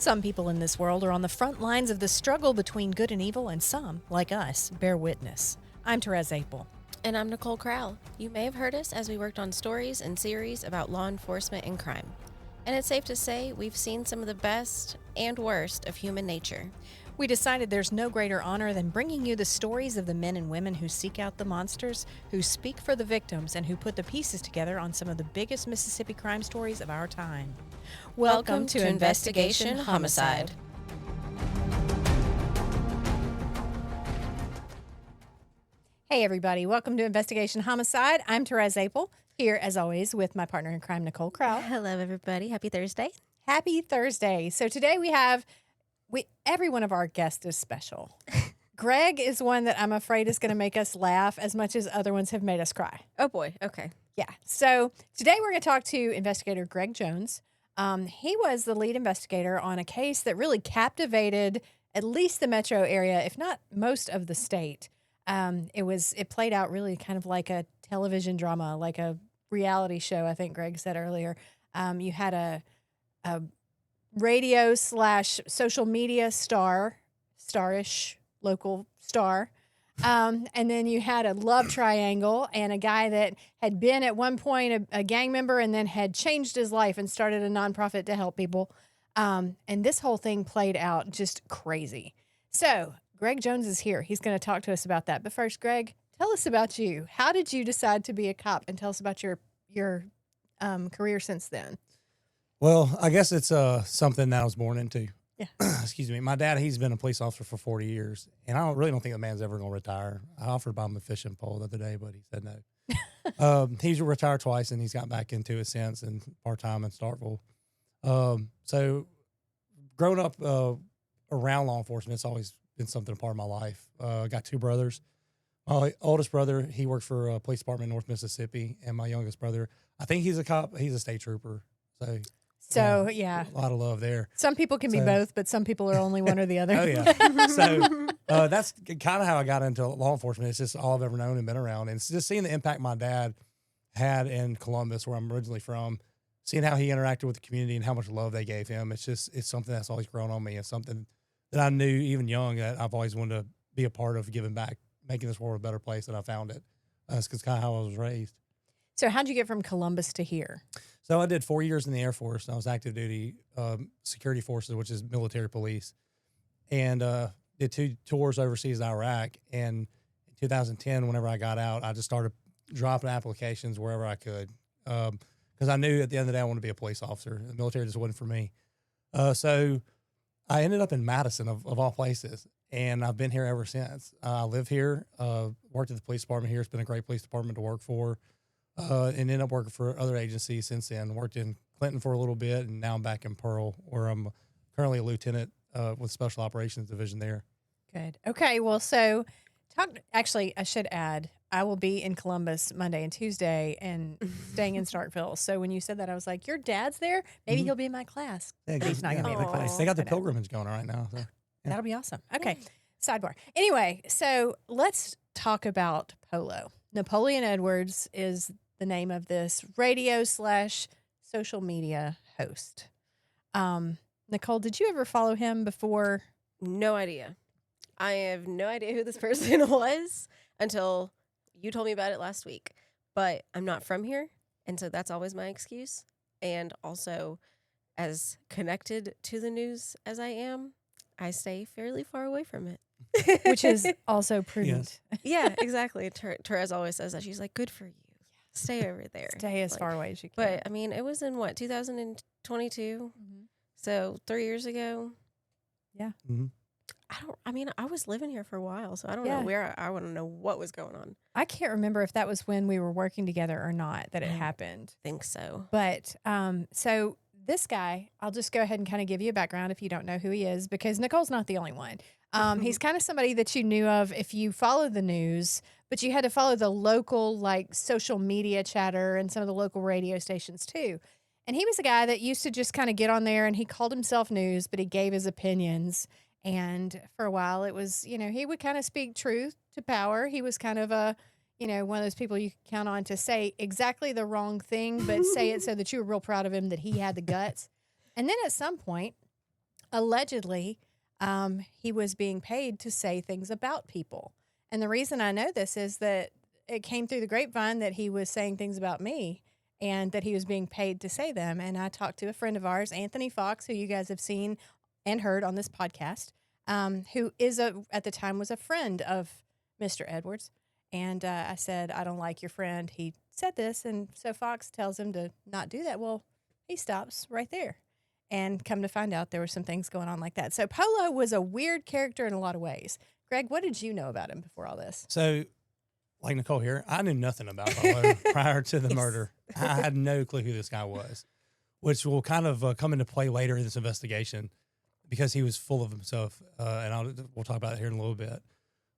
Some people in this world are on the front lines of the struggle between good and evil, and some, like us, bear witness. I'm Therese Apel. And I'm Nicole Kral. You may have heard us as we worked on stories and series about law enforcement and crime. And it's safe to say we've seen some of the best and worst of human nature. We decided there's no greater honor than bringing you the stories of the men and women who seek out the monsters, who speak for the victims, and who put the pieces together on some of the biggest Mississippi crime stories of our time. Welcome to Investigation Homicide. Hey, everybody. Welcome to Investigation Homicide. I'm Therese Apel, here, as always, with my partner in crime, Nicole Kral. Hello, everybody. Happy Thursday. Happy Thursday. So today every one of our guests is special. Greg is one that I'm afraid is going to make us laugh as much as other ones have made us cry. Oh, boy. Okay. Yeah. So today we're going to talk to investigator Greg Jones. He was the lead investigator on a case that really captivated at least the metro area, if not most of the state. It played out really kind of like a television drama, like a reality show, I think Greg said earlier. You had a radio / social media starish local star. And then you had a love triangle and a guy that had been at one point a gang member and then had changed his life and started a nonprofit to help people. And this whole thing played out just crazy. So Greg Jones is here. He's going to talk to us about that. But first, Greg, tell us about you. How did you decide to be a cop? And tell us about your career since then. Well, I guess it's something that I was born into. Yeah. Excuse me. My dad, he's been a police officer for 40 years, and I don't think the man's ever going to retire. I offered to buy him a fishing pole the other day, but he said no. He's retired twice, and he's got back into it since, and part-time in Starkville. So growing up around law enforcement, it's always been something a part of my life. I got two brothers. My oldest brother, he works for a police department in North Mississippi, and my youngest brother, I think he's a cop. He's a state trooper. So yeah, a lot of love there. Some people can be both, but some people are only one or the other. Oh, yeah. So that's kind of how I got into law enforcement. It's just all I've ever known and been around. And it's just seeing the impact my dad had in Columbus, where I'm originally from, seeing how he interacted with the community and how much love they gave him. It's something that's always grown on me. It's something that I knew even young that I've always wanted to be a part of, giving back, making this world a better place than I found it. That's kind of how I was raised. So how'd you get from Columbus to here? So I did 4 years in the Air Force. I was active duty security forces, which is military police, and did 2 tours overseas to Iraq. And in 2010, whenever I got out, I just started dropping applications wherever I could because I knew at the end of the day I wanted to be a police officer. The military just wasn't for me. So I ended up in Madison, of all places, and I've been here ever since. I live here, worked at the police department here. It's been a great police department to work for. And ended up working for other agencies since then. Worked in Clinton for a little bit, and now I'm back in Pearl, where I'm currently a lieutenant with Special Operations Division there. Good. Okay, well, so actually, I should add, I will be in Columbus Monday and Tuesday and staying in Starkville. So when you said that, I was like, your dad's there? Maybe he'll be in my class. Yeah, He's not going to be in my class. They got the pilgrimage going on right now. So, yeah. That'll be awesome. Okay, sidebar. Anyway, so let's talk about Polo. Napoleon Edwards is the name of this radio / social media host. Nicole, did you ever follow him before? No idea. I have no idea who this person was until you told me about it last week. But I'm not from here, and so that's always my excuse. And also, as connected to the news as I am, I stay fairly far away from it. Which is also prudent. Yes. Yeah, exactly. Therese always says that. She's like, good for you. Stay over there. Stay as far away as you can. But, I mean, it was in, 2022? Mm-hmm. So 3 years ago? Yeah. Mm-hmm. I was living here for a while, so I don't know where I want to know what was going on. I can't remember if that was when we were working together or not that it happened. I think so. But, so this guy, I'll just go ahead and kind of give you a background if you don't know who he is, because Nicole's not the only one. He's kind of somebody that you knew of if you follow the news, but you had to follow the local, social media chatter and some of the local radio stations too. And he was a guy that used to just kind of get on there and he called himself news, but he gave his opinions. And for a while it was, he would kind of speak truth to power. He was kind of one of those people you can count on to say exactly the wrong thing, but say it so that you were real proud of him that he had the guts. And then at some point, allegedly, he was being paid to say things about people. And the reason I know this is that it came through the grapevine that he was saying things about me and that he was being paid to say them. And I talked to a friend of ours, Anthony Fox, who you guys have seen and heard on this podcast, who is at the time was a friend of Mr. Edwards. And I said, I don't like your friend. He said this. And so Fox tells him to not do that. Well, he stops right there. And come to find out, there were some things going on like that. So Polo was a weird character in a lot of ways. Greg, what did you know about him before all this? So, like Nicole here, I knew nothing about Polo prior to the murder. I had no clue who this guy was, which will kind of come into play later in this investigation because he was full of himself. And we'll talk about it here in a little bit.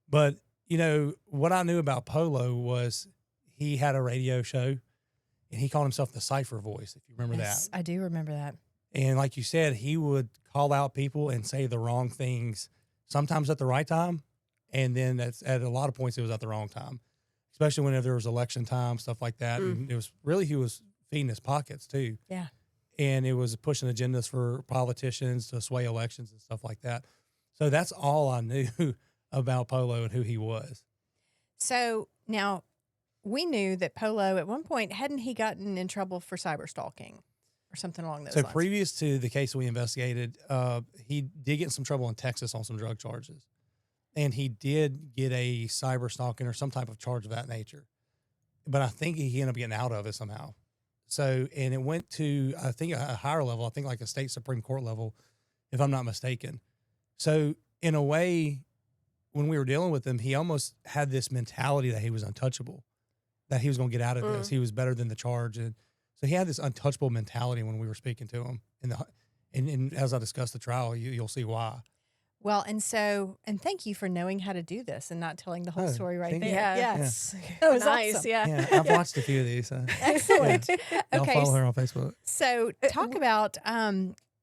But, you know, what I knew about Polo was he had a radio show and he called himself the Cipher Voice, if you remember Yes, that. I do remember that. And like you said, he would call out people and say the wrong things, sometimes at the right time. And then at a lot of points, it was at the wrong time, especially whenever there was election time, stuff like that. And it was really, he was feeding his pockets too. Yeah. And it was pushing agendas for politicians to sway elections and stuff like that. So that's all I knew about Polo and who he was. So now we knew that Polo at one point, hadn't he gotten in trouble for cyber stalking or something along those So lines? previous to the case we investigated, he did get in some trouble in Texas on some drug charges. And he did get a cyber stalking or some type of charge of that nature. But I think he ended up getting out of it somehow. So, and it went to, I think, a higher level, I think like a state Supreme Court level, if I'm not mistaken. So in a way, when we were dealing with him, he almost had this mentality that he was untouchable, that he was going to get out of this. He was better than the charge. And so he had this untouchable mentality when we were speaking to him. And as I discussed the trial, you'll see why. Well, and thank you for knowing how to do this and not telling the whole Oh, story right thank there. you. Yes. That was nice. awesome. Yeah. Yeah, I've watched a few of these. Excellent. Y'all Okay, follow her on Facebook. so talk about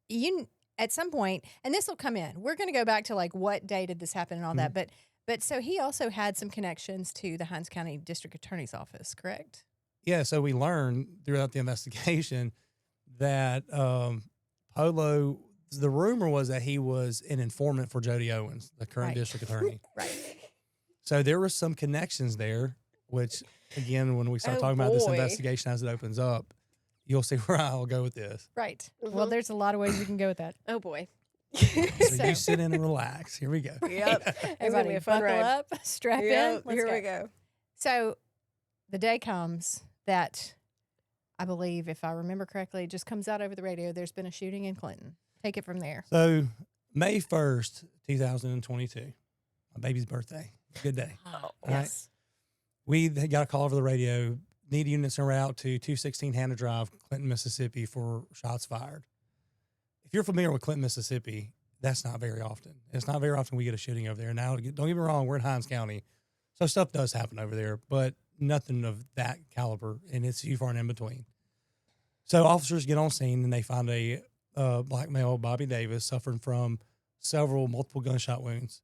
you at some point, and this will come in. We're going to go back to like what day did this happen and all that, but so he also had some connections to the Hinds County District Attorney's Office, correct? Yeah, so we learned throughout the investigation that Polo, the rumor was that he was an informant for Jody Owens, the current Right. district attorney. Right. So there were some connections there, which, again, when we start Oh, talking about this boy. investigation as it opens up, you'll see where I'll go with this. Right. Well, there's a lot of ways we can go with that. Oh boy. So you sit in and relax. Here we go. Yep. It's gonna Everybody be a fun buckle ride. up, strap in. Yep. Let's Here go. we go. So the day comes that I believe, if I remember correctly, it just comes out over the radio. There's been a shooting in Clinton. Take it from there. So May 1st, 2022, my baby's birthday. Good day. Oh, Yes. We got a call over the radio. Need units en route to 216 Hannah Drive, Clinton, Mississippi for shots fired. If you're familiar with Clinton, Mississippi, that's not very often. It's not very often we get a shooting over there. Now, don't get me wrong, we're in Hinds County, so stuff does happen over there, but nothing of that caliber, and it's few far and in between. So officers get on scene, and they find a black male, Bobby Davis, suffering from multiple gunshot wounds,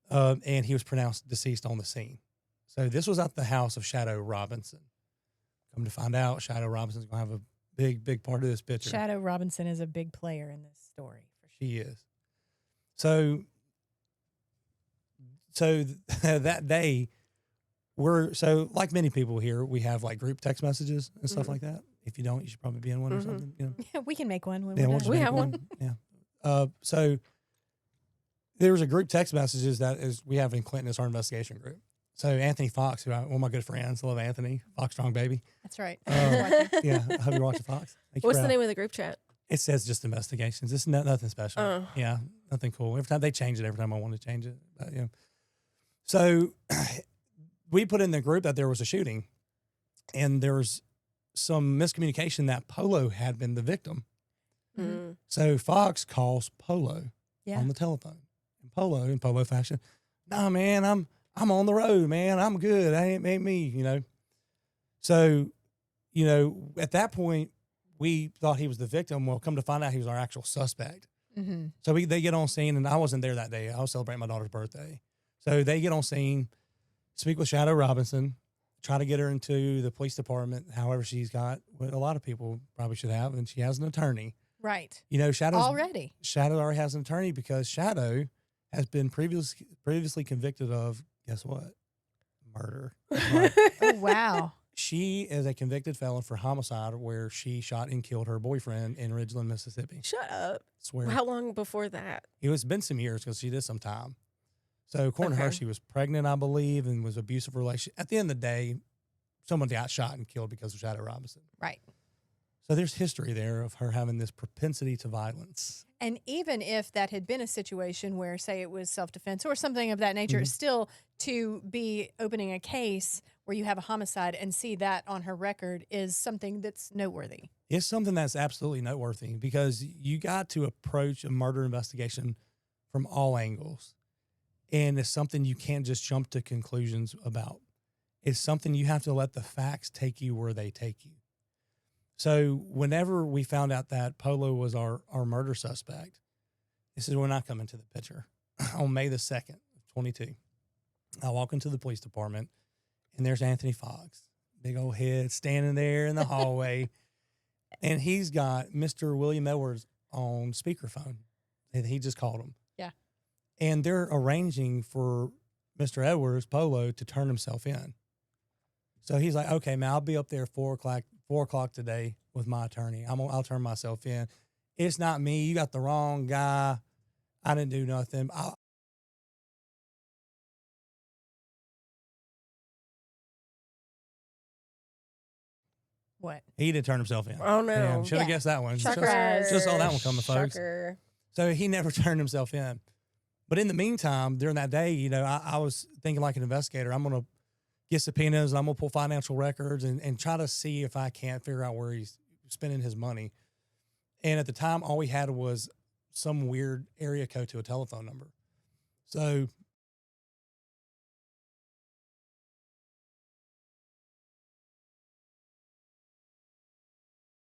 and he was pronounced deceased on the scene. So this was at the house of Shadow Robinson. Come to find out, Shadow Robinson's going to have a big part of this picture. Shadow Robinson is a big player in this story. For sure. She is. So that day, like many people here, we have like group text messages and stuff like that. If you don't, you should probably be in one or something. You know? Yeah, we can make one when Yeah, we're once done. you We make have one. Yeah. So there was a group text messages we have in Clinton as our investigation group. So Anthony Fox, one of my good friends, I love Anthony, Fox Strong Baby. That's right. Yeah, I hope you're watching Fox. Make you What's the proud. name of the group chat? It says just investigations. It's nothing special. Oh. Yeah, nothing cool. Every time they change it, every time I want to change it. But, yeah. So we put in the group that there was a shooting, and there was some miscommunication that Polo had been the victim. Mm. So Fox calls Polo Yeah. on the telephone. And Polo, in Polo fashion, nah, man, I'm on the road, man. I'm good. Ain't me, you know. So, you know, at that point, we thought he was the victim. Well, come to find out, he was our actual suspect. Mm-hmm. So they get on scene, and I wasn't there that day. I was celebrating my daughter's birthday. So they get on scene, speak with Shadow Robinson, try to get her into the police department. However, she's got what a lot of people probably should have, and she has an attorney. Right. You know, Shadow Already. already has an attorney because Shadow has been previously convicted of, guess what? Murder. Oh, wow. She is a convicted felon for homicide where she shot and killed her boyfriend in Ridgeland, Mississippi. Shut up. Swear. How long before that? It was been some years because she did some time. So according to her, Okay. she was pregnant, I believe, and was abusive relation. At the end of the day, someone got shot and killed because of Shadow Robinson. Right. So there's history there of her having this propensity to violence. And even if that had been a situation where, say, it was self-defense or something of that nature, still to be opening a case where you have a homicide and see that on her record is something that's noteworthy. It's something that's absolutely noteworthy because you got to approach a murder investigation from all angles. And it's something you can't just jump to conclusions about. It's something you have to let the facts take you where they take you. So whenever we found out that Polo was our murder suspect, this is when I come into the picture. On May the 2nd, 22, I walk into the police department, and there's Anthony Fox, big old head, standing there in the hallway, and he's got Mr. William Edwards on speakerphone, and he just called him. Yeah. And they're arranging for Mr. Edwards, Polo, to turn himself in. So he's like, okay, man, I'll be up there 4 o'clock today with my attorney. I'll turn myself in. It's not me. You got the wrong guy. I didn't do nothing. What? He didn't turn himself in. Oh, no. Should have Yeah. guessed that one. Shocker. Just saw that one coming, folks. Shocker. So he never turned himself in. But in the meantime, during that day, you know, I was thinking like an investigator. I'm going to get subpoenas and I'm going to pull financial records and try to see if I can't figure out where he's spending his money. And at the time, all we had was some weird area code to a telephone number. So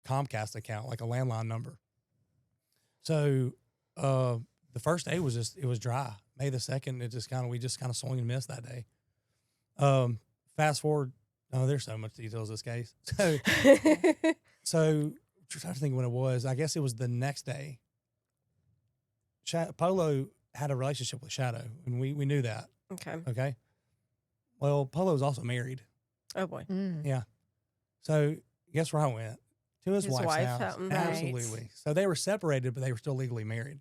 Comcast account, like a landline number. So the first day was it was dry. May the 2nd, we just kind of swung and missed that day. Fast forward, there's so much details of this case. So trying to think when it was. I guess it was the next day. Polo had a relationship with Shadow, and we knew that. Okay. Okay. Well, Polo was also married. Oh, boy. Mm. Yeah. So guess where I went? To his wife's wife house. out in- Absolutely. So they were separated, but they were still legally married.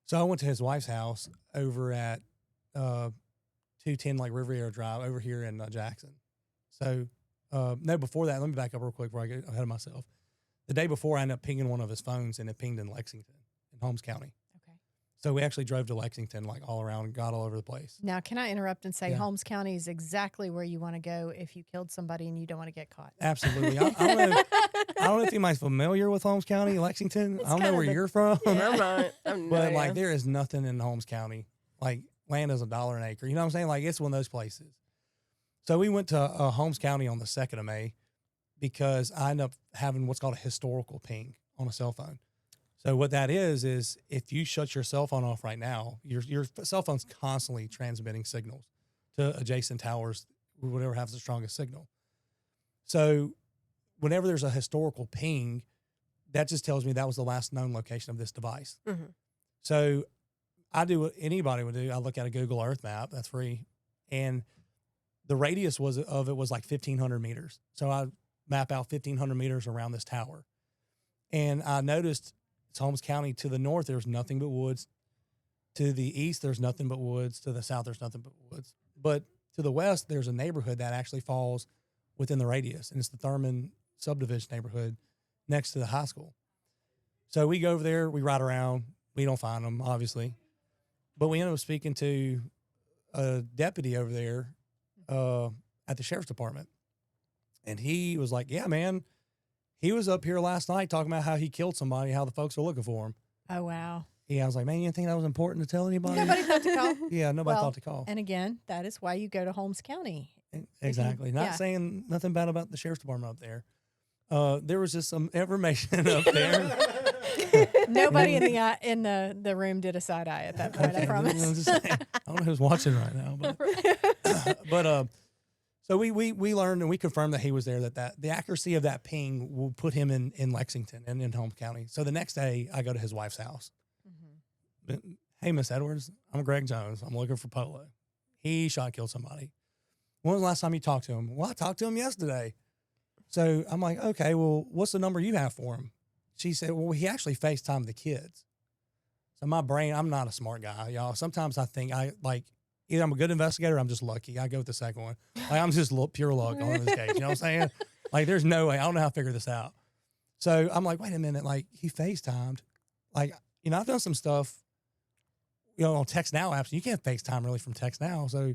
So I went to his wife's house over at 210 like Riviera Drive over here in Jackson. So no, before that, let me back up real quick before I get ahead of myself. The day before, I ended up pinging one of his phones, and it pinged in Lexington, in Holmes County. Okay. So we actually drove to Lexington, like all around, and got all over the place. Now, can I interrupt and say Yeah. Holmes County is exactly where you want to go if you killed somebody and you don't want to get caught? Absolutely. I don't know if anybody's familiar with Holmes County, Lexington. I don't know kind of where the- you're from. I'm not. I'm But not. like there is nothing in Holmes County. Like land is $1 an acre. You know what I'm saying? Like it's one of those places. So we went to Holmes County on the 2nd of May because I ended up having what's called a historical ping on a cell phone. So what that is if you shut your cell phone off right now, your cell phone's constantly transmitting signals to adjacent towers, whatever has the strongest signal. So whenever there's a historical ping, that just tells me that was the last known location of this device. Mhm. So I do what anybody would do. I look at a Google Earth map that's free, and the radius was like 1,500 meters. So I map out 1,500 meters around this tower, and I noticed it's Holmes County. To the north, there's nothing but woods. To the east, there's nothing but woods. To the south, there's nothing but woods. But to the west, there's a neighborhood that actually falls within the radius, and it's the Thurman subdivision neighborhood next to the high school. So we go over there, we ride around, we don't find them, obviously. But we end up speaking to a deputy over there at the sheriff's department. And he was like, yeah, man, he was up here last night talking about how he killed somebody, how the folks are looking for him. Oh, wow. Yeah, I was like, man, you didn't think that was important to tell anybody? Nobody thought to call. Yeah, nobody Well, thought to call. And again, that is why you go to Holmes County. Exactly. Not yeah. saying nothing bad about the sheriff's department up there. There was just some information up there. Nobody in the room did a side eye at that point. I promise. I'm just saying, I don't know who's watching right now, but So we learned and we confirmed that he was there, that the accuracy of that ping will put him in Lexington and in Holmes County. So the next day I go to his wife's house. Hey, Miss Edwards, I'm Greg Jones. I'm looking for Polo. He shot and killed somebody. When was the last time you talked to him? Well, I talked to him yesterday. So I'm like, okay, well, what's the number you have for him? She said, well, he actually FaceTimed the kids. So my brain, I'm not a smart guy, y'all. Sometimes I think either I'm a good investigator or I'm just lucky. I go with the second one. Like, I'm just pure luck on this case. You know what I'm saying? Like, there's no way. I don't know how to figure this out. So I'm like, wait a minute. Like, he FaceTimed. Like, you know, I've done some stuff, you know, on Text Now apps. You can't FaceTime really from Text Now. So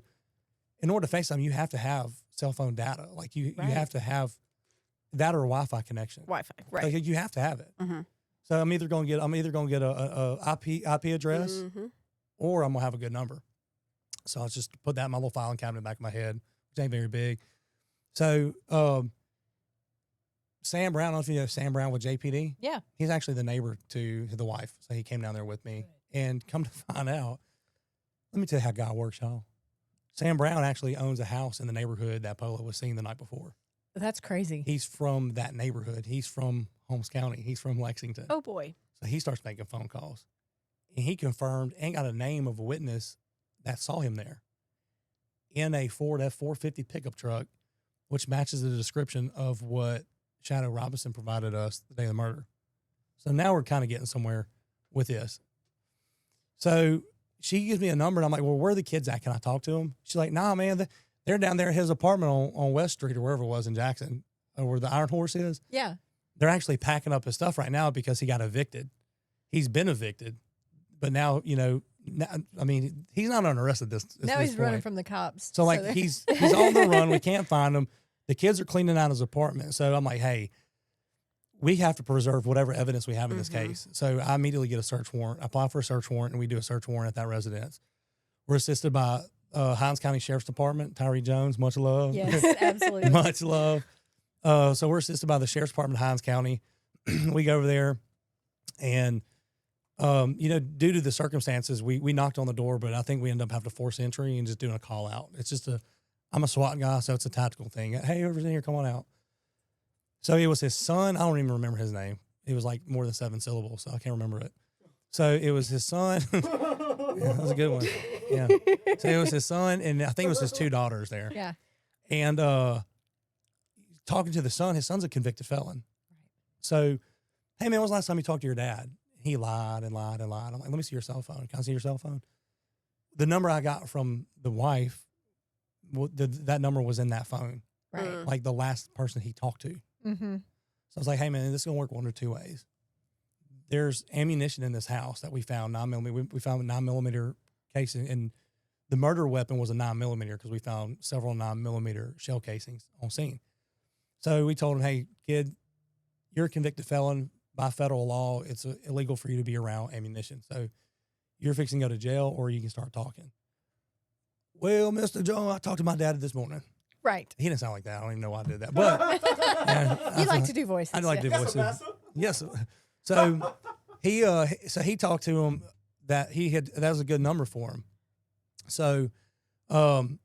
in order to FaceTime, you have to have cell phone data. Like, you have to have that or a Wi-Fi connection. Wi-Fi, right. Like, you have to have it. So I'm either going to get a IP address or I'm going to have a good number. So I just put that in my little filing cabinet in the back of my head, which ain't very big. So Sam Brown, I don't know if you know Sam Brown with JPD. Yeah. He's actually the neighbor to the wife. So he came down there with me. And come to find out, let me tell you how God works, y'all. Sam Brown actually owns a house in the neighborhood that Polo was seen the night before. That's crazy. He's from that neighborhood. He's from Holmes County. He's from Lexington. Oh, boy. So he starts making phone calls. And he confirmed and got a name of a witness that saw him there in a Ford F-450 pickup truck, which matches the description of what Shadow Robinson provided us the day of the murder. So now we're kind of getting somewhere with this. So she gives me a number, and I'm like, well, where are the kids at? Can I talk to them? She's like, nah, man, they're down there at his apartment on West Street or wherever it was in Jackson, where the Iron Horse is. Yeah. They're actually packing up his stuff right now because he got evicted. He's been evicted, but now, you know, I mean, he's not under arrest at this Now he's running point. from the cops. So like he's on the run. We can't find him. The kids are cleaning out his apartment. So I'm like, hey, we have to preserve whatever evidence we have in this case. So I immediately get a search warrant, apply for a search warrant, and we do a search warrant at that residence. We're assisted by Hinds County Sheriff's Department, Tyree Jones, much love. Yes, absolutely. Much love. So we're assisted by the Sheriff's Department of Hinds County. We go over there and, you know, due to the circumstances, we knocked on the door, but I think we ended up having to force entry and just doing a call out. It's just I'm a SWAT guy, so it's a tactical thing. Hey, whoever's in here, come on out. So it was his son. I don't even remember his name. It was like more than 7 syllables, so I can't remember it. So it was his son. Yeah, that was a good one. Yeah. So it was his son, and I think it was his 2 daughters there. Yeah. And talking to the son, his son's a convicted felon. So, hey, man, when was the last time you talked to your dad? He lied and lied and lied. I'm like, let me see your cell phone. Can I see your cell phone? The number I got from the wife, that number was in that phone. Right. Like the last person he talked to. Mm-hmm. So I was like, hey, man, this is going to work one or two ways. There's ammunition in this house that we found, 9mm. We found a 9mm case, and the murder weapon was a 9mm because we found several 9mm shell casings on scene. So we told him, hey, kid, you're a convicted felon. By federal law, it's illegal for you to be around ammunition. So you're fixing to go to jail or you can start talking. Well, Mr. Jones, I talked to my dad this morning. Right. He didn't sound like that. I don't even know why I did that. But You like to do voices. I like to do voices. Yes. So he talked to him that that was a good number for him. So while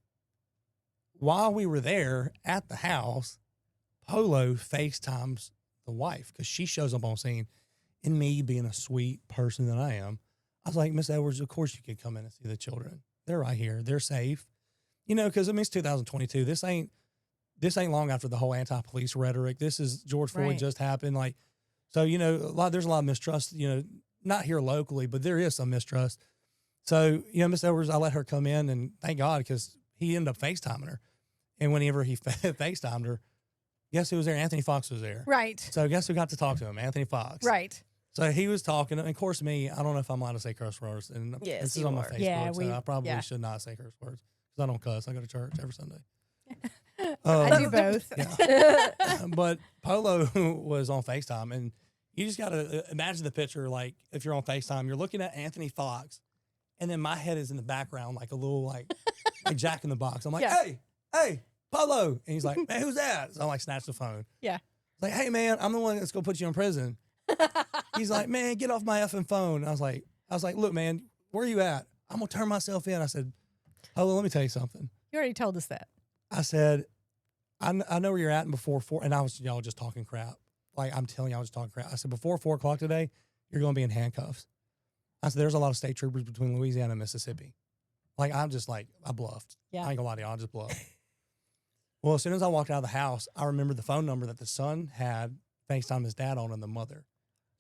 we were there at the house, Polo FaceTimes the wife because she shows up on scene, and me being a sweet person that I am, I was like, Miss Edwards, of course you could come in and see the children. They're right here. They're safe. You know, because I mean, it's 2022. This ain't long after the whole anti-police rhetoric. This is George Floyd just happened. Like, so, you know, there's a lot of mistrust, you know, not here locally, but there is some mistrust. So, you know, Miss Edwards, I let her come in, and thank God, because he ended up FaceTiming her. And whenever he FaceTimed her, guess who was there? Anthony Fox was there. Right. So guess who got to talk to him? Anthony Fox. Right. So he was talking, and of course me, I don't know if I'm allowed to say curse words. And yes, this is on my Facebook, yeah, so I probably should not say curse words because I don't cuss. I go to church every Sunday. I do both. Yeah. But Polo was on FaceTime, and you just got to imagine the picture. Like if you're on FaceTime, you're looking at Anthony Fox, and then my head is in the background like a little like Jack in the Box. I'm like, hey, Polo. And he's like, man, who's that? So I like snatch the phone. Yeah. Like, hey, man, I'm the one that's going to put you in prison. He's like, man, get off my effing phone. I was like, look, man, where are you at? I'm going to turn myself in. I said, Polo, let me tell you something. You already told us that. I said, I know where you're at, and before 4, and y'all just talking crap. Like, I'm telling you, I was talking crap. I said, before 4 o'clock today, you're going to be in handcuffs. I said, there's a lot of state troopers between Louisiana and Mississippi. Like, I'm just like, I bluffed. Yeah. I ain't gonna lie to y'all, I just bluffed. Well, as soon as I walked out of the house, I remembered the phone number that the son had FaceTime his dad on and the mother.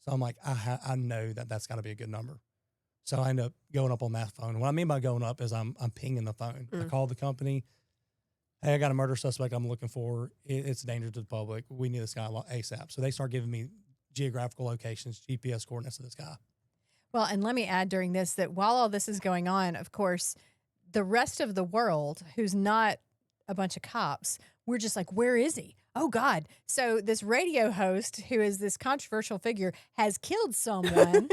So I'm like, I know that's got to be a good number. So I end up going up on that phone. What I mean by going up is I'm pinging the phone. I called the company. Hey, I got a murder suspect I'm looking for. It's a danger to the public. We need this guy ASAP. So they start giving me geographical locations, GPS coordinates of this guy. Well, and let me add during this that while all this is going on, of course, the rest of the world who's not a bunch of cops, we're just like, where is he? Oh, God. So this radio host, who is this controversial figure, has killed someone.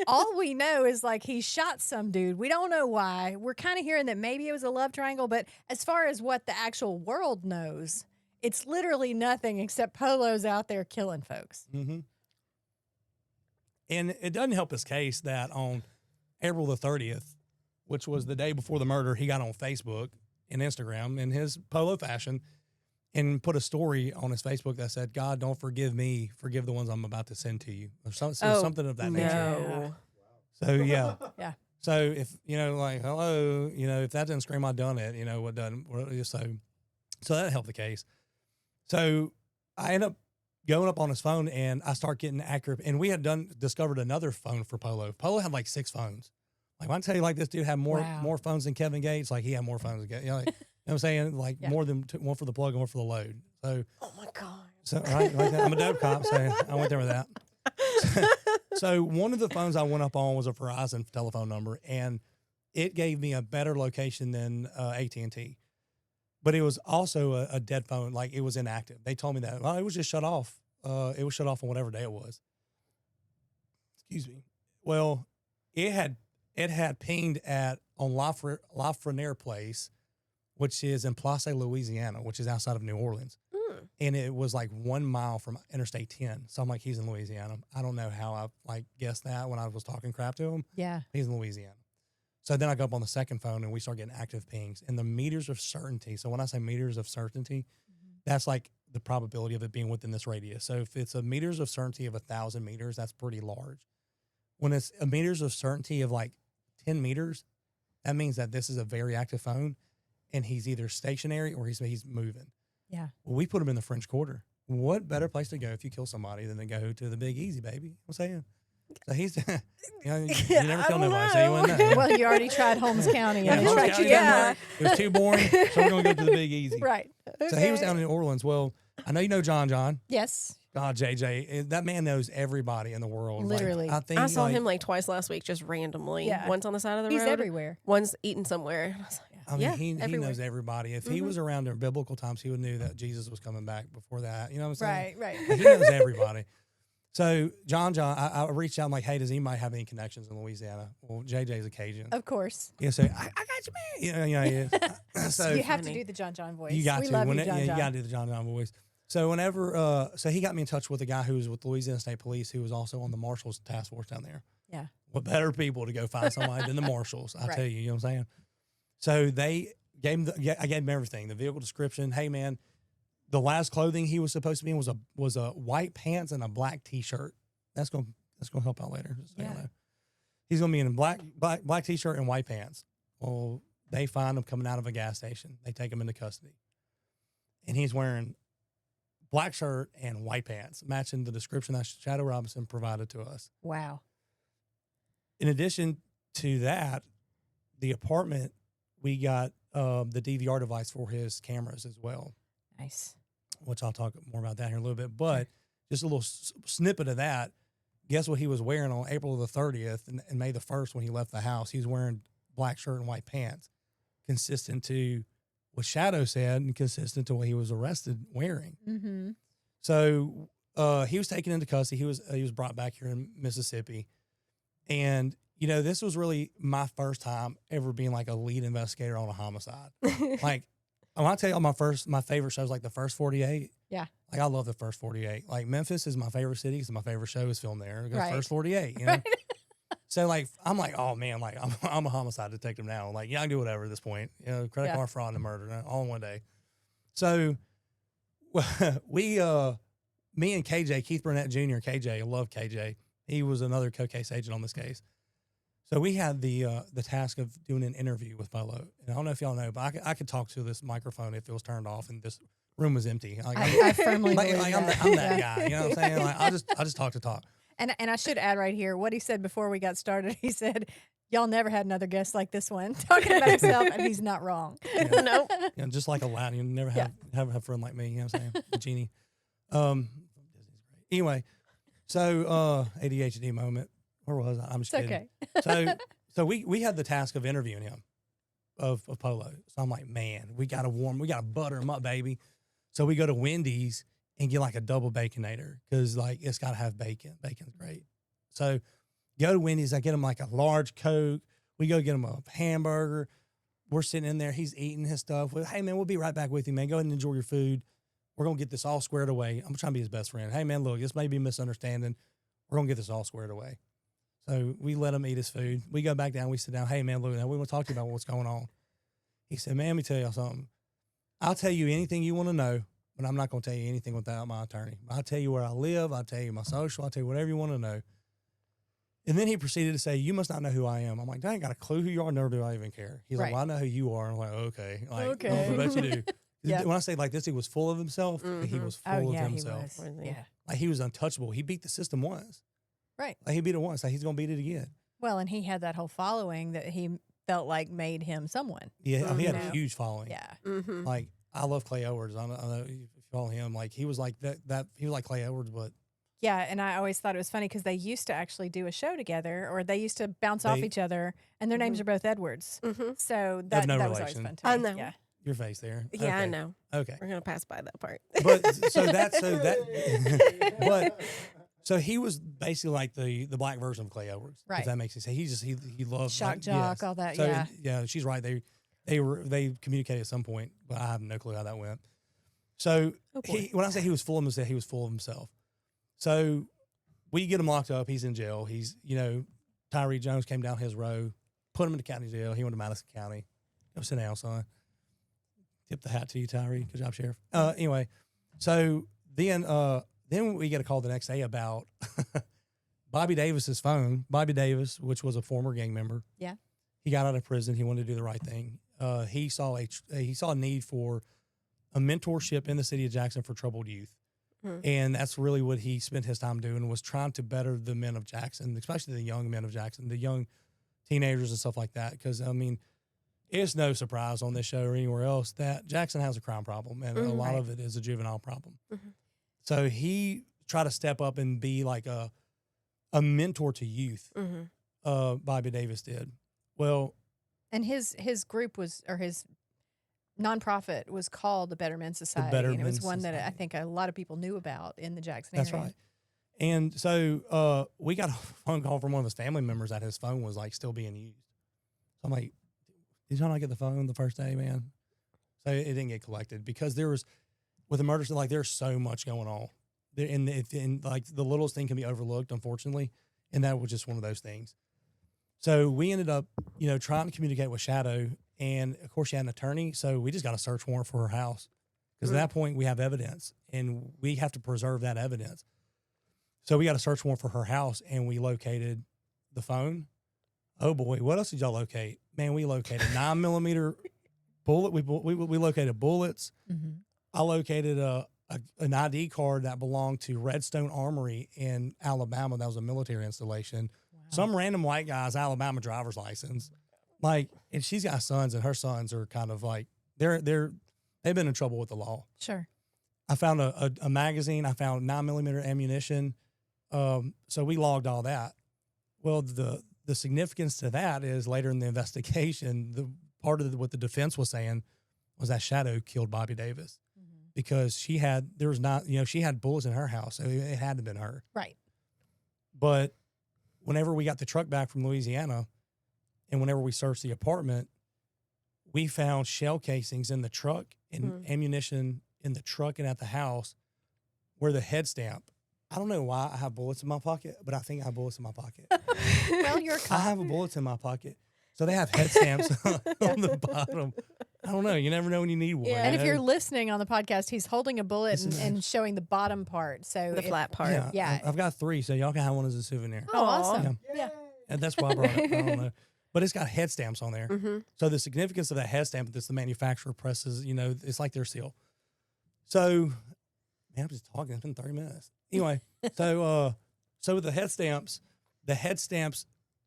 All we know is like he shot some dude. We don't know why. We're kind of hearing that maybe it was a love triangle, but as far as what the actual world knows, it's literally nothing except Polo's out there killing folks. Mm-hmm. And it doesn't help his case that on April the 30th, which was the day before the murder, he got on Facebook and Instagram in his Polo fashion and put a story on his Facebook that said, God, don't forgive me, forgive the ones I'm about to send to you. Or something of that nature. No. So, yeah. Yeah. So, if, like, hello, if that didn't scream, I done it, what doesn't. So that helped the case. So I end up going up on his phone and I start getting accurate. And we had discovered another phone for Polo. Polo had like 6 phones. Like, when I tell you, like, this dude had more phones than Kevin Gates. Like, he had more phones than Gates. You know what I'm saying? Like, more than one for the plug and one for the load. So, oh my God. So, right, I'm a dope cop, so I went there with that. So one of the phones I went up on was a Verizon telephone number, and it gave me a better location than AT&T. But it was also a dead phone, like it was inactive. They told me that. Well, it was just shut off. It was shut off on whatever day it was. Excuse me. Well, it had pinged on Lafreniere Place, which is in Place, Louisiana, which is outside of New Orleans. And it was like 1 mile from Interstate 10. So I'm like, he's in Louisiana. I don't know how I guessed that when I was talking crap to him. Yeah. He's in Louisiana. So then I go up on the second phone and we start getting active pings and the meters of certainty. So when I say meters of certainty, that's like the probability of it being within this radius. So if it's a meters of certainty of 1,000 meters, that's pretty large. When it's a meters of certainty of like 10 meters, that means that this is a very active phone and he's either stationary or he's moving. Yeah. Well, we put him in the French Quarter. What better place to go if you kill somebody than to go to the Big Easy, baby? I'm saying. So he's, you never kill nobody, so you wouldn't know. Well, you already tried Holmes County. Yeah, And Holmes it's County, yeah. It was too boring, so we're going to go to the Big Easy. Right. So he was down in New Orleans. Well, I know you know John. Yes. God, JJ, that man knows everybody in the world. Literally. Like, I saw him like twice last week, just randomly. Yeah. One's on the side of the He's road. everywhere. One's eating somewhere. I was like, I mean, yeah, he everywhere. knows everybody. If he was around during biblical times, he would knew that Jesus was coming back before that. You know what I'm saying? Right. He knows everybody. So John, I reached out. I'm like, hey, does anybody have any connections in Louisiana? Well, JJ's a Cajun. Of course. Yeah, so I got you, man. Yeah. So you have to do the John voice. you got we to. love you, You John. got to do the John voice. So whenever, so he got me in touch with a guy who was with Louisiana State Police, who was also on the Marshals task force down there. Yeah. What better people to go find somebody than the Marshals? I tell you, you know what I'm saying? So they gave him, I gave him everything, the vehicle description. Hey man, the last clothing he was supposed to be in was a white pants and a black T-shirt. That's gonna help out later. Just so you know. He's gonna be in a black T-shirt and white pants. Well, they find him coming out of a gas station. They take him into custody, and he's wearing black shirt and white pants, matching the description that Shadow Robinson provided to us. Wow. In addition to that, the apartment, we got the DVR device for his cameras as well. Nice. Which I'll talk more about that here in a little bit. But just a little snippet of that. Guess what he was wearing on April the 30th and May the 1st when he left the house? He was wearing black shirt and white pants, consistent to what Shadow said and consistent to what he was arrested wearing. Mm-hmm. So he was taken into custody. He was brought back here in Mississippi. And, this was really my first time ever being like a lead investigator on a homicide. Like, when I tell you my favorite shows, like the First 48. Yeah. Like, I love the First 48. Like, Memphis is my favorite city because my favorite show is filmed there. Right. First 48, you know? So, like, I'm like, oh, man, like, I'm a homicide detective now. Like, I can do whatever at this point. Credit card fraud and murder all in one day. So, we me and KJ, Keith Burnett Jr., KJ, I love KJ. He was another co-case agent on this case. So we had the task of doing an interview with Polo. And I don't know if y'all know, but I could talk to this microphone if it was turned off and this room was empty. Like, I firmly like, believe like that. I'm that guy. You know what I'm saying? Like I just talk to talk. And I should add right here what he said before we got started. He said, "Y'all never had another guest like this one," talking about himself, and he's not wrong. Yeah. Nope. You know, just like Aladdin, you never have a friend like me. You know what I'm saying? The genie. Anyway, so ADHD moment. Where was I? I'm just It's kidding. okay. So we had the task of interviewing him, of Polo. So I'm like, man, we gotta butter him up, baby. So we go to Wendy's and get like a double baconator because like it's gotta have bacon. Bacon's great. So go to Wendy's. I get him like a large Coke. We go get him a hamburger. We're sitting in there. He's eating his stuff. Hey man, we'll be right back with you, man. Go ahead and enjoy your food. We're gonna get this all squared away. I'm trying to be his best friend. Hey man, look, this may be a misunderstanding. We're gonna get this all squared away. So we let him eat his food. We go back down. We sit down. Hey, man, look, now we want to talk to you about what's going on. He said, man, let me tell you something. I'll tell you anything you want to know, but I'm not going to tell you anything without my attorney. I'll tell you where I live. I'll tell you my social. I'll tell you whatever you want to know. And then he proceeded to say, you must not know who I am. I'm like, I ain't got a clue who you are, nor do I even care. He's like, well, I know who you are. I'm like, okay. Like, Okay. I bet you do. Yeah. When I say like this, he was full of himself. He was full of himself. He was. Yeah. Like he was untouchable. He beat the system once. Right. Like he beat it once. Like he's going to beat it again. Well, and he had that whole following that he felt like made him someone. Yeah, he had Mhm. a huge following. Yeah. Mm-hmm. Like I love Clay Edwards. I know if you follow him. Like he was like that. He was like Clay Edwards, but Yeah, and I always thought it was funny because they used to actually do a show together, or they used to bounce off each other, and their names are both Edwards. Mm-hmm. So Have no that was always relation. fun too. I know. Yeah. your face there. Yeah, I Okay. know. Okay, We're gonna pass by that part. but but so he was basically like the black version of Clay Edwards. Right. If that makes sense. He loved Shock like, jock, yes. all that. So Yeah. yeah, she's right. They communicated at some point, but I have no clue how that went. So Oh, boy. when I say he was full of himself, he was full of himself. So we get him locked up. He's in jail. He's, Tyree Jones came down his row, put him in the county jail. He went to Madison County. Go sit down, son. Tip the hat to you, Tyree. Good job, Sheriff. Anyway, so then we get a call the next day about Bobby Davis's phone. Bobby Davis, which was a former gang member. Yeah. He got out of prison. He wanted to do the right thing. He saw a need for a mentorship in the city of Jackson for troubled youth. Hmm. And that's really what he spent his time doing, was trying to better the men of Jackson, especially the young men of Jackson, the young teenagers and stuff like that. Because, I mean, it's no surprise on this show or anywhere else that Jackson has a crime problem, and a lot of it is a juvenile problem. Mm-hmm. So he tried to step up and be like a mentor to youth. Mm-hmm. Bobby Davis did. Well, And his group was, or his nonprofit was called the Better Men Society. Better and it was Men one that I Society. think a lot of people knew about in the Jackson that's area. right. And so we got a phone call from one of his family members that his phone was like still being used. So I'm like, did y'all not get the phone the first day, man? So it didn't get collected because there was, with the murders, like there's so much going on. And like the littlest thing can be overlooked, unfortunately. And that was just one of those things. So we ended up, trying to communicate with Shadow. And of course, she had an attorney. So we just got a search warrant for her house. Because at that point, we have evidence and we have to preserve that evidence. So we got a search warrant for her house and we located the phone. Oh boy, what else did y'all locate? Man, we located 9mm bullet. We located bullets. Mm-hmm. I located an ID card that belonged to Redstone Armory in Alabama. That was a military installation. Wow. Some random white guy's Alabama driver's license. Like, and she's got sons, and her sons are kind of like they've been in trouble with the law. Sure. I found a magazine. I found 9mm ammunition. So we logged all that. Well, the significance to that is later in the investigation, the part of what the defense was saying was that Shadow killed Bobby Davis because she had bullets in her house. So it had to have been her. Right. But whenever we got the truck back from Louisiana and whenever we searched the apartment, we found shell casings in the truck and ammunition in the truck and at the house where the head stamp. I don't know why I have bullets in my pocket, but I think I have bullets in my pocket. Well, you're a I cop. have bullets in my pocket. So they have head stamps on the bottom. I don't know. You never know when you need one. Yeah. And you if know? you're listening on the podcast, he's holding a bullet This is and showing the bottom part. So The flat part. Yeah. I've got 3, so y'all can have one as a souvenir. Oh, Aw. awesome. Yeah. And that's why I brought it. I don't know. But it's got head stamps on there. Mm-hmm. So the significance of that head stamp is the manufacturer presses, it's like their seal. So, man, I'm just talking. It's been 30 minutes. Anyway, so with the head stamps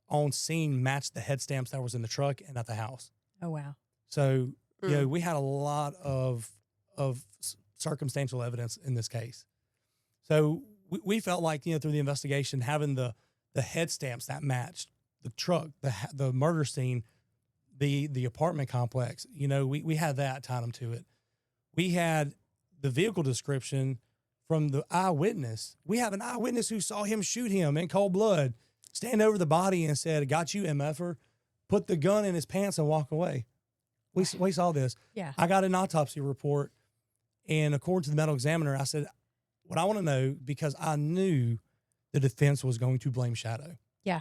on scene matched the head stamps that was in the truck and at the house. Oh, wow. So, we had a lot of circumstantial evidence in this case. So we felt like, through the investigation, having the head stamps that matched the truck, the murder scene, the apartment complex, we had that tied them to it. We had the vehicle description from the eyewitness. We have an eyewitness who saw him shoot him in cold blood, stand over the body and said, "Got you, MFer," put the gun in his pants and walk away. We saw this. Yeah. I got an autopsy report, and according to the medical examiner, I said, what I want to know, because I knew the defense was going to blame Shadow. Yeah.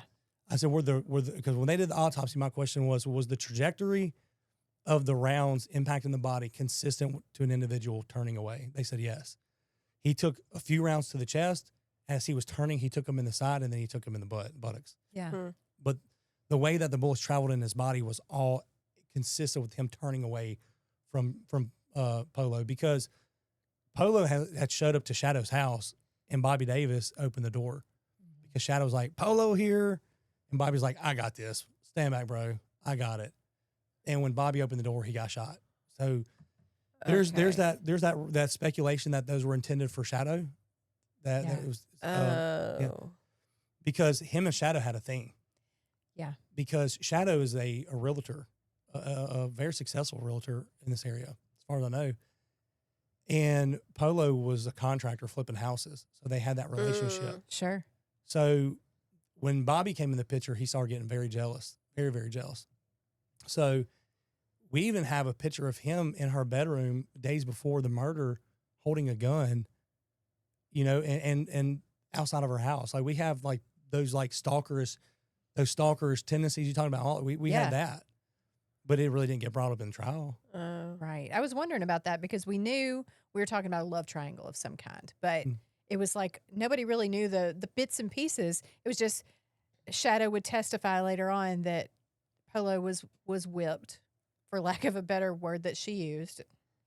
I said, because when they did the autopsy, my question was the trajectory of the rounds impacting the body consistent to an individual turning away? They said yes. He took a few rounds to the chest. As he was turning, he took them in the side, and then he took them in the buttocks. Yeah. But the way that the bullets traveled in his body was all consistent with him turning away from Polo, because Polo had showed up to Shadow's house, and Bobby Davis opened the door because Shadow's like, "Polo here," and Bobby's like, "I got this. Stand back, bro. I got it." And when Bobby opened the door, he got shot. So there's that speculation that those were intended for Shadow. That it was because him and Shadow had a thing. Yeah. Because Shadow is a realtor, a very successful realtor in this area, as far as I know. And Polo was a contractor flipping houses. So they had that relationship. Sure. So when Bobby came in the picture, he started getting very jealous, very, very jealous. So we even have a picture of him in her bedroom days before the murder holding a gun, and outside of her house. Like we have like those stalkerish tendencies you talking about. We had that, but it really didn't get brought up in trial. Right. I was wondering about that because we knew we were talking about a love triangle of some kind, but it was like nobody really knew the bits and pieces. It was just Shadow would testify later on that Polo was whipped, for lack of a better word that she used.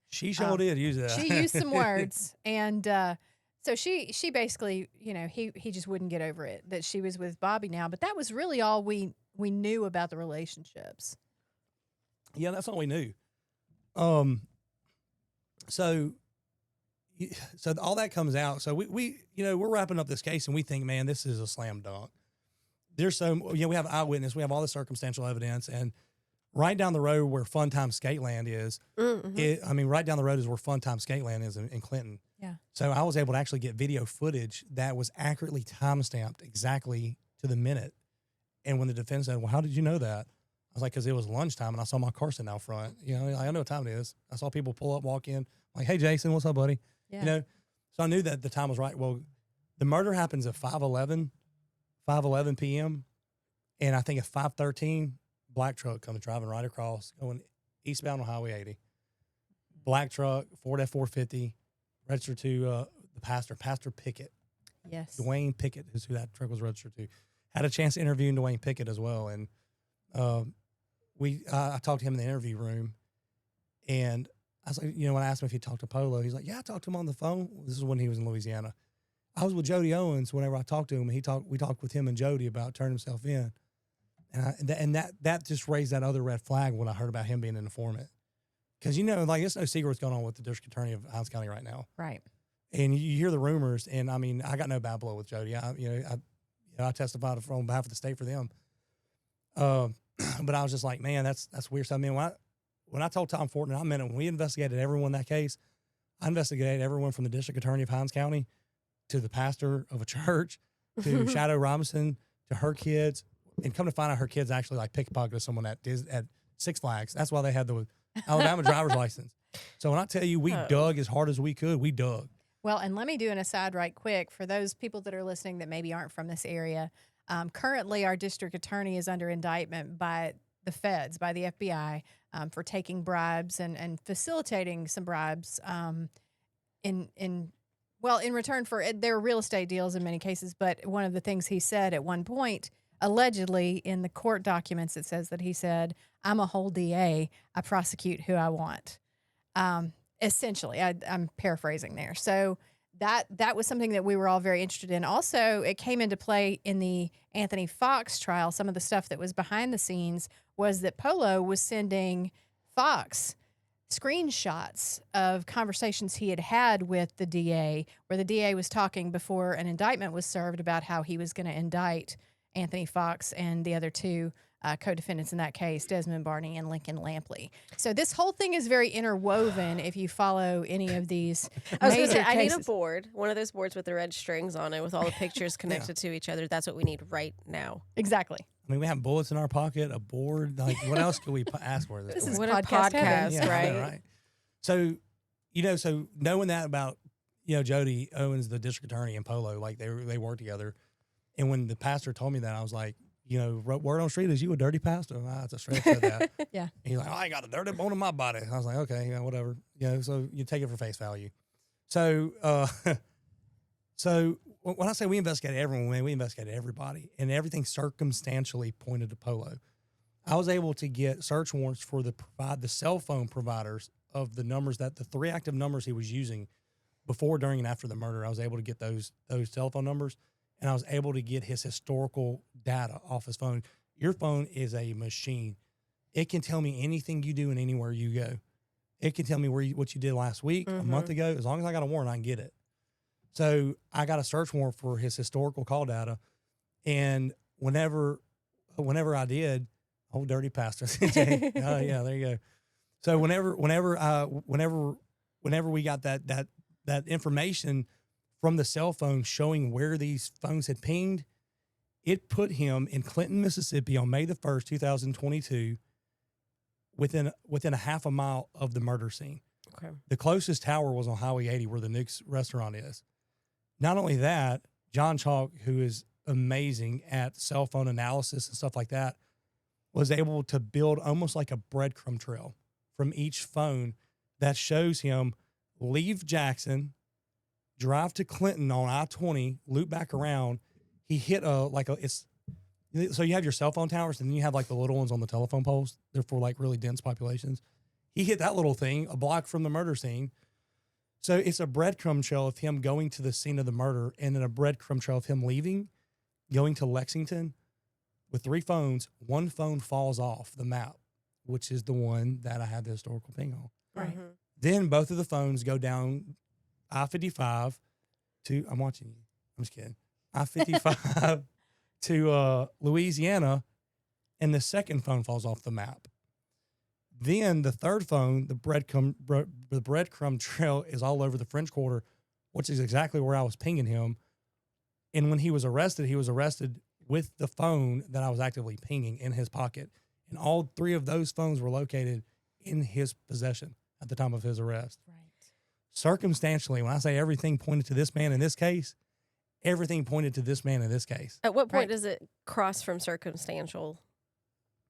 She sure did use that. She used some words, and so she basically, he just wouldn't get over it that she was with Bobby now. But that was really all we knew about the relationships. Yeah, that's all we knew. So all that comes out. So we we're wrapping up this case, and we think, man, this is a slam dunk. There's we have eyewitness, we have all the circumstantial evidence, and right down the road where Fun Time Skateland is, right down the road is where Fun Time Skateland is in Clinton. Yeah. So I was able to actually get video footage that was accurately time-stamped exactly to the minute. And when the defense said, "Well, how did you know that?" I was like, "Because it was lunchtime, and I saw my car sitting out front. I know what time it is. I saw people pull up, walk in. I'm like, hey, Jason, what's up, buddy?" Yeah. So I knew that the time was right. Well, the murder happens at 5:11 p.m., and I think at 5:13, black truck comes driving right across, going eastbound on Highway 80. Black truck, Ford F-450, registered to the Pastor Pickett. Yes. Dwayne Pickett is who that truck was registered to. Had a chance to interview Dwayne Pickett as well, and I talked to him in the interview room, and I was like, when I asked him if he talked to Polo, he's like, "Yeah, I talked to him on the phone." This is when he was in Louisiana. I was with Jody Owens whenever I talked to him, and we talked with him and Jody about turning himself in. And that just raised that other red flag when I heard about him being an informant. Because, it's no secret what's going on with the district attorney of Hinds County right now. Right. And you hear the rumors, and I mean, I got no bad blood with Jody. I testified on behalf of the state for them. But I was just like, man, that's weird stuff. I mean, when I told Tom Fortin, I meant it. When we investigated everyone in that case, I investigated everyone from the district attorney of Hinds County to the pastor of a church to Shadow Robinson to her kids. And come to find out, her kids actually pickpocketed someone at Six Flags. That's why they had the Alabama driver's license. So when I tell you we dug as hard as we could, we dug. Well, and let me do an aside right quick for those people that are listening that maybe aren't from this area. Currently, our district attorney is under indictment by the feds, by the FBI, for taking bribes and facilitating some bribes in return for their real estate deals in many cases. But one of the things he said at one point, allegedly in the court documents, it says that he said, "I'm a whole DA. I prosecute who I want." Essentially, I'm paraphrasing there. So that was something that we were all very interested in. Also, it came into play in the Anthony Fox trial. Some of the stuff that was behind the scenes was that Polo was sending Fox screenshots of conversations he had had with the DA, where the DA was talking before an indictment was served about how he was going to indict Anthony Fox and the other two co-defendants in that case, Desmond Barney and Lincoln Lampley. So this whole thing is very interwoven if you follow any of these I was going to major say, I need a cases. board, one of those boards with the red strings on it with all the pictures connected to each other. That's what we need right now. Exactly. I mean, we have bullets in our pocket, a board. Like, what else could we ask for? This is What a podcast heaven. podcast, I right? know, right? So, so knowing that about, Jody Owens, the district attorney, and Polo, like they work together. And when the pastor told me that, I was like, word on the street is you a dirty pastor. That's a straight said that. Yeah. And he's like, I ain't got a dirty bone in my body. I was like, okay, whatever. So you take it for face value. So, so when I say we investigated everyone, we investigated everybody, and everything circumstantially pointed to Polo. I was able to get search warrants for the cell phone providers of the numbers the 3 active numbers he was using before, during, and after the murder. I was able to get those telephone numbers, and I was able to get his historical data off his phone. Your phone is a machine. It can tell me anything you do and anywhere you go. It can tell me what you did last week, a month ago. As long as I got a warrant, I can get it. So I got a search warrant for his historical call data, and whenever I did, old dirty pastor. Oh yeah, there you go. So whenever we got that information from the cell phone showing where these phones had pinged, it put him in Clinton, Mississippi on May the 1st, 2022, within a half a mile of the murder scene. Okay. The closest tower was on Highway 80 where the Nick's restaurant is. Not only that, John Chalk, who is amazing at cell phone analysis and stuff like that, was able to build almost like a breadcrumb trail from each phone that shows him leave Jackson, drive to Clinton on I-20, loop back around. He hit so you have your cell phone towers, and then you have like the little ones on the telephone poles. They're for like really dense populations. He hit that little thing a block from the murder scene. So it's a breadcrumb trail of him going to the scene of the murder, and then a breadcrumb trail of him leaving, going to Lexington with 3 phones. One phone falls off the map, which is the one that I had the historical ping on. Right. Then both of the phones go down I-55 to, I'm watching you. I'm just kidding. I-55 to Louisiana, and the second phone falls off the map. Then the third phone, the breadcrumb trail is all over the French Quarter, which is exactly where I was pinging him. And when he was arrested with the phone that I was actively pinging in his pocket. And all 3 of those phones were located in his possession at the time of his arrest. Right. Circumstantially, when I say everything pointed to this man in this case, everything pointed to this man in this case. At what point Right. does it cross from circumstantial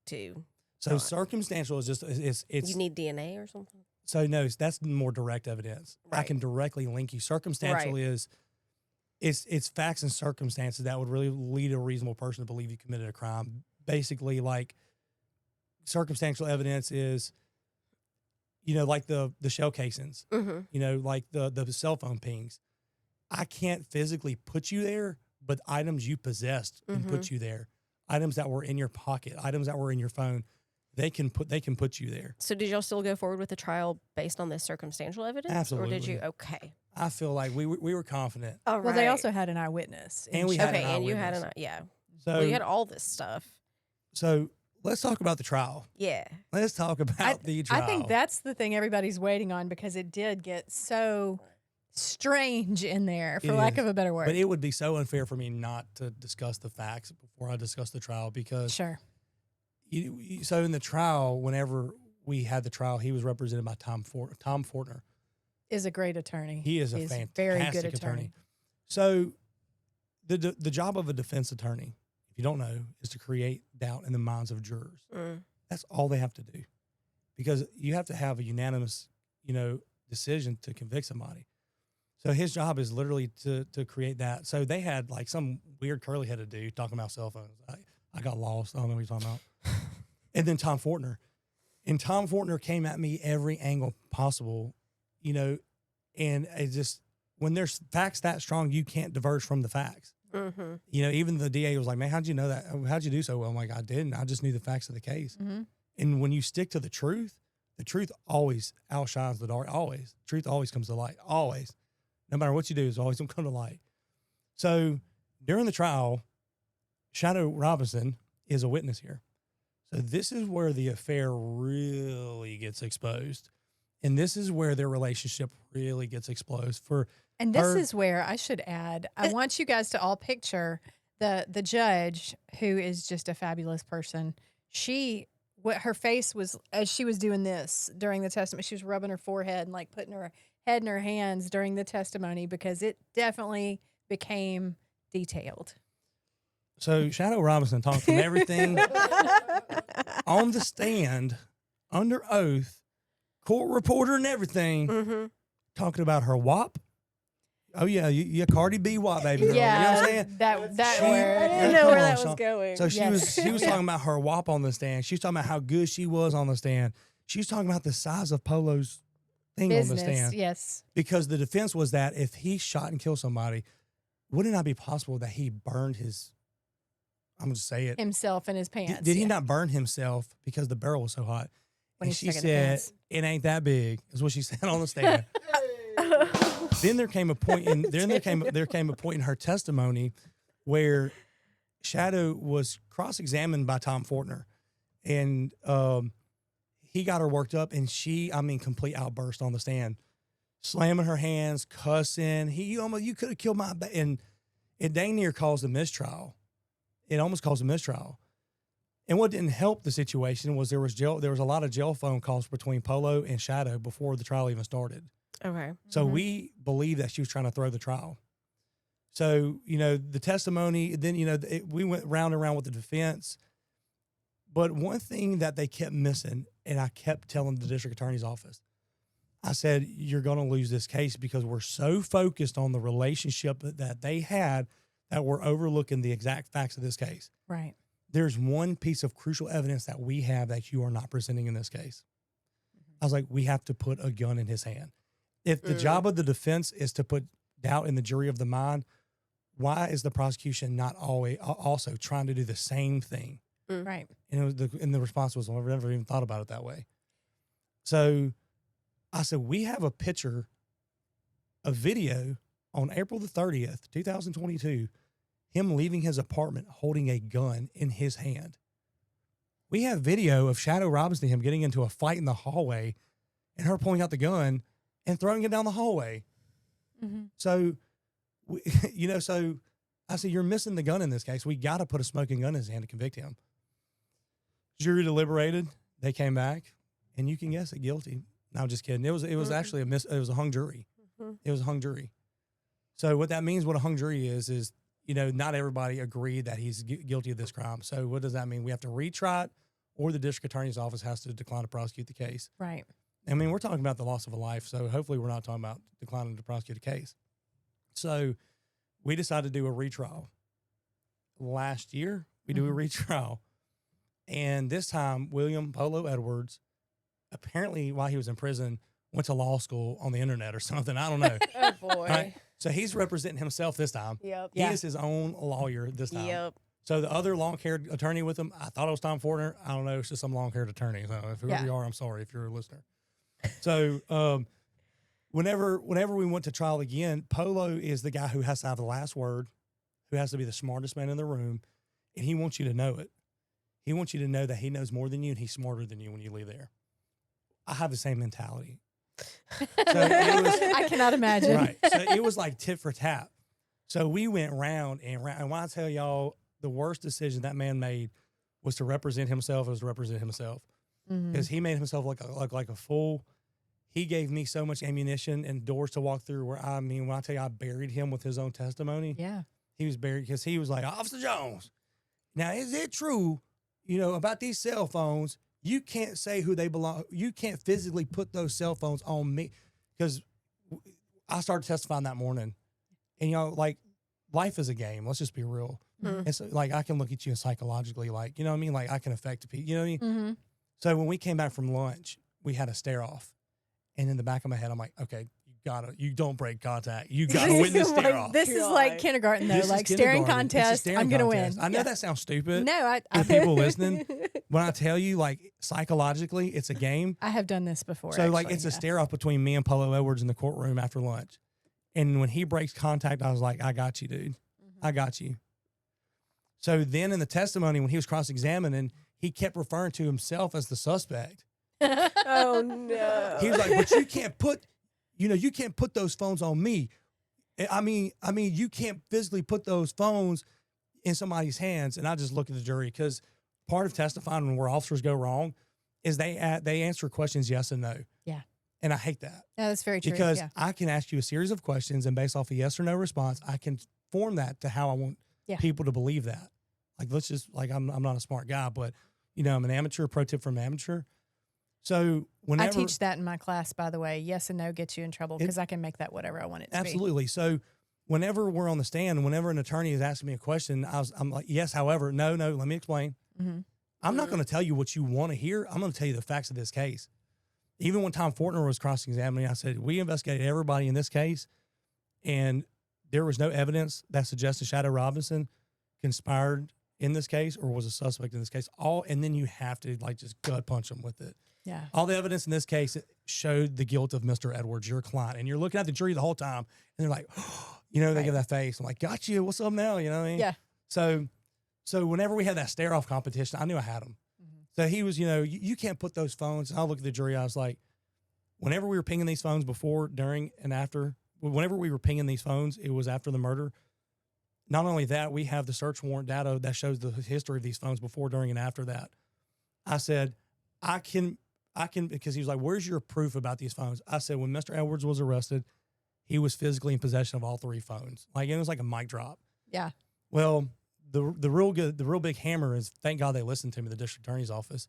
to? So not? Circumstantial is just, it's You need DNA or something? so no, that's more direct evidence. I Right. can directly link you. Circumstantial Right. it's facts and circumstances that would really lead a reasonable person to believe you committed a crime. Basically, like circumstantial evidence is, like the shell casings, like the cell phone pings. I can't physically put you there, but items you possessed can put you there. Items that were in your pocket, items that were in your phone, they can put you there. So did y'all still go forward with the trial based on this circumstantial evidence? Absolutely. Or did you? Okay. I feel like we were confident. All right. Well, they also had an eyewitness. And we had Okay, an and you had eyewitness. yeah. So Well, you had all this stuff. So let's talk about the trial. Yeah. Let's talk about the trial. I think that's the thing everybody's waiting on because it did get so strange in there, for It lack is. of a better word. But it would be so unfair for me not to discuss the facts before I discuss the trial because Sure. So in the trial, whenever we had the trial, he was represented by Tom Fortner. Is a great attorney. He is a He's fantastic very good attorney. So the job of a defense attorney, if you don't know, is to create doubt in the minds of jurors. Mm. That's all they have to do. because you have to have a unanimous, decision to convict somebody. So his job is literally to create that. So they had like some weird curly headed dude talking about cell phones. I got lost. I don't know what you're talking about. And then Tom Fortner. And Tom Fortner came at me every angle possible, and it just, when there's facts that strong, you can't diverge from the facts. Mm-hmm. Even the DA was like, man, how'd you know that? How'd you do so well? I'm like, I didn't. I just knew the facts of the case. Mm-hmm. And when you stick to the truth always outshines the dark. Always. Truth always comes to light. Always. No matter what you do, it's always going to come to light. So during the trial, Shadow Robinson is a witness here. So this is where the affair really gets exposed. And this is where their relationship really gets exposed. And this is where I should add, I want you guys to all picture the judge, who is just a fabulous person. Her face was, as she was doing this during the testimony, she was rubbing her forehead and like putting her head in her hands during the testimony, because it definitely became detailed. So Shadow Robinson talked from everything on the stand, under oath, court reporter and everything, talking about her WAP. Oh yeah, Cardi B WAP, baby girl. Yeah, you know what I'm saying? that She- word. I didn't Yeah, know come where on, that was Sean. going. So she Yes. was talking about her WAP on the stand. She was talking about how good she was on the stand. She was talking about the size of Polo's thing on the Business, stand. yes. Because the defense was that if he shot and killed somebody, would it not be possible that he burned his, I'm going to say it. Himself in his pants. Did he yeah. not burn himself because the barrel was so hot? When And he's she stuck in the said, pants. it ain't that big, is what she said on the stand. Then there came a point in there came a point in her testimony where Shadow was cross-examined by Tom Fortner, and he got her worked up, and complete outburst on the stand, slamming her hands, cussing. You could have killed my and it dang near caused a mistrial. It almost caused a mistrial. And what didn't help the situation was there was a lot of jail phone calls between Polo and Shadow before the trial even started. Okay. So we believe that she was trying to throw the trial. So, the testimony, then, we went round and round with the defense. But one thing that they kept missing, and I kept telling the district attorney's office, I said, you're going to lose this case because we're so focused on the relationship that they had that we're overlooking the exact facts of this case. Right. There's one piece of crucial evidence that we have that you are not presenting in this case. I was like, we have to put a gun in his hand. If the job of the defense is to put doubt in the jury of the mind, why is the prosecution not always also trying to do the same thing? Right. And the response was, well, I've never even thought about it that way. So I said, we have a video on April the 30th, 2022, him leaving his apartment holding a gun in his hand. We have video of Shadow Robinson, him getting into a fight in the hallway and her pulling out the gun and throwing it down the hallway. Mm-hmm. So, so I said, you're missing the gun in this case. We got to put a smoking gun in his hand to convict him. Jury deliberated. They came back, and you can guess it, guilty. No, I'm just kidding. It was actually it was a hung jury. It was a hung jury. So what that means, what a hung jury is, not everybody agreed that he's guilty of this crime. So what does that mean? We have to retry it, or the district attorney's office has to decline to prosecute the case. Right. I mean, we're talking about the loss of a life, so hopefully we're not talking about declining to prosecute a case. So we decided to do a retrial. Last year, we do a retrial. And this time, William Polo Edwards, apparently while he was in prison, went to law school on the internet or something. I don't know. Oh, boy. Right? So he's representing himself this time. Yep. He is his own lawyer this time. Yep. So the other long-haired attorney with him, I thought it was Tom Fortner. I don't know. It's just some long-haired attorney. So if whoever you are, I'm sorry if you're a listener. So whenever we went to trial again, Polo is the guy who has to have the last word, who has to be the smartest man in the room, and he wants you to know it. He wants you to know that he knows more than you and he's smarter than you when you leave there. I have the same mentality. So I cannot imagine. Right. So it was like tit for tat. So we went round and round. And when I tell y'all, the worst decision that man made was to represent himself because he made himself look like a fool. He gave me so much ammunition and doors to walk through when I tell you I buried him with his own testimony. Yeah. He was buried because he was like, Officer Jones, now is it true, about these cell phones, You can't say who they belong. You can't physically put those cell phones on me, because I started testifying that morning, and like life is a game. Let's just be real. Mhm. It's like I can look at you and psychologically, like what I mean, like I can affect people. You know what I mean? Mm-hmm. So when we came back from lunch, we had a stare off, and in the back of my head, I'm like, okay, you don't break contact. You gotta win this stare off. This is like God. kindergarten, though. This is Like staring kindergarten. It's a contest. staring I'm gonna contest. win. I know Yeah. that sounds stupid. No, to the people listening, when I tell you, like psychologically, it's a game. I have done this before. So like actually, it's a yeah. stare off between me and Polo Edwards in the courtroom after lunch. And when he breaks contact, I was like, I got you, dude. I got you. So then in the testimony, when he was cross-examining, he kept referring to himself as the suspect. Oh no. He was like, but you can't put, you can't put those phones on me. I mean, you can't physically put those phones in somebody's hands. And I just look at the jury, because part of testifying where officers go wrong is they answer questions yes and no. Yeah. And I hate that. Yeah, that's very true. Because yeah. I can ask you a series of questions, and based off a yes or no response, I can form that to how I want Yeah. people to believe that. Like, let's just, like, I'm not a smart guy, but, I'm an amateur, pro tip from amateur. So whenever. I teach that in my class, by the way. Yes and no gets you in trouble, because I can make that whatever I want it to Absolutely. So whenever we're on the stand, whenever an attorney is asking me a question, I'm like, yes, however, no, let me explain. be. Mm-hmm. I'm not going to tell you what you want to hear. I'm going to tell you the facts of this case. Even when Tom Fortner was cross-examining, I said, we investigated everybody in this case, and there was no evidence that suggested Shadow Robinson conspired in this case or was a suspect in this case. And then you have to just gut punch them with it. Yeah. All the evidence in this case showed the guilt of Mr. Edwards, your client. And you're looking at the jury the whole time, and they're like, they Right. give that face. I'm like, got you. What's up now? You know what I mean? Yeah. So whenever we had that stare-off competition, I knew I had him. So he was, you can't put those phones. And I'll look at the jury. I was like, whenever we were pinging these phones before, during, and after, whenever we were pinging these phones, it was after the murder. Not only that, we have the search warrant data that shows the history of these phones before, during, and after that. I said, I can, because he was like, where's your proof about these phones? I said, when Mr. Edwards was arrested, he was physically in possession of all three phones. Like, it was like a mic drop. Yeah. Well, the real big hammer is, thank God they listened to me, the district attorney's office.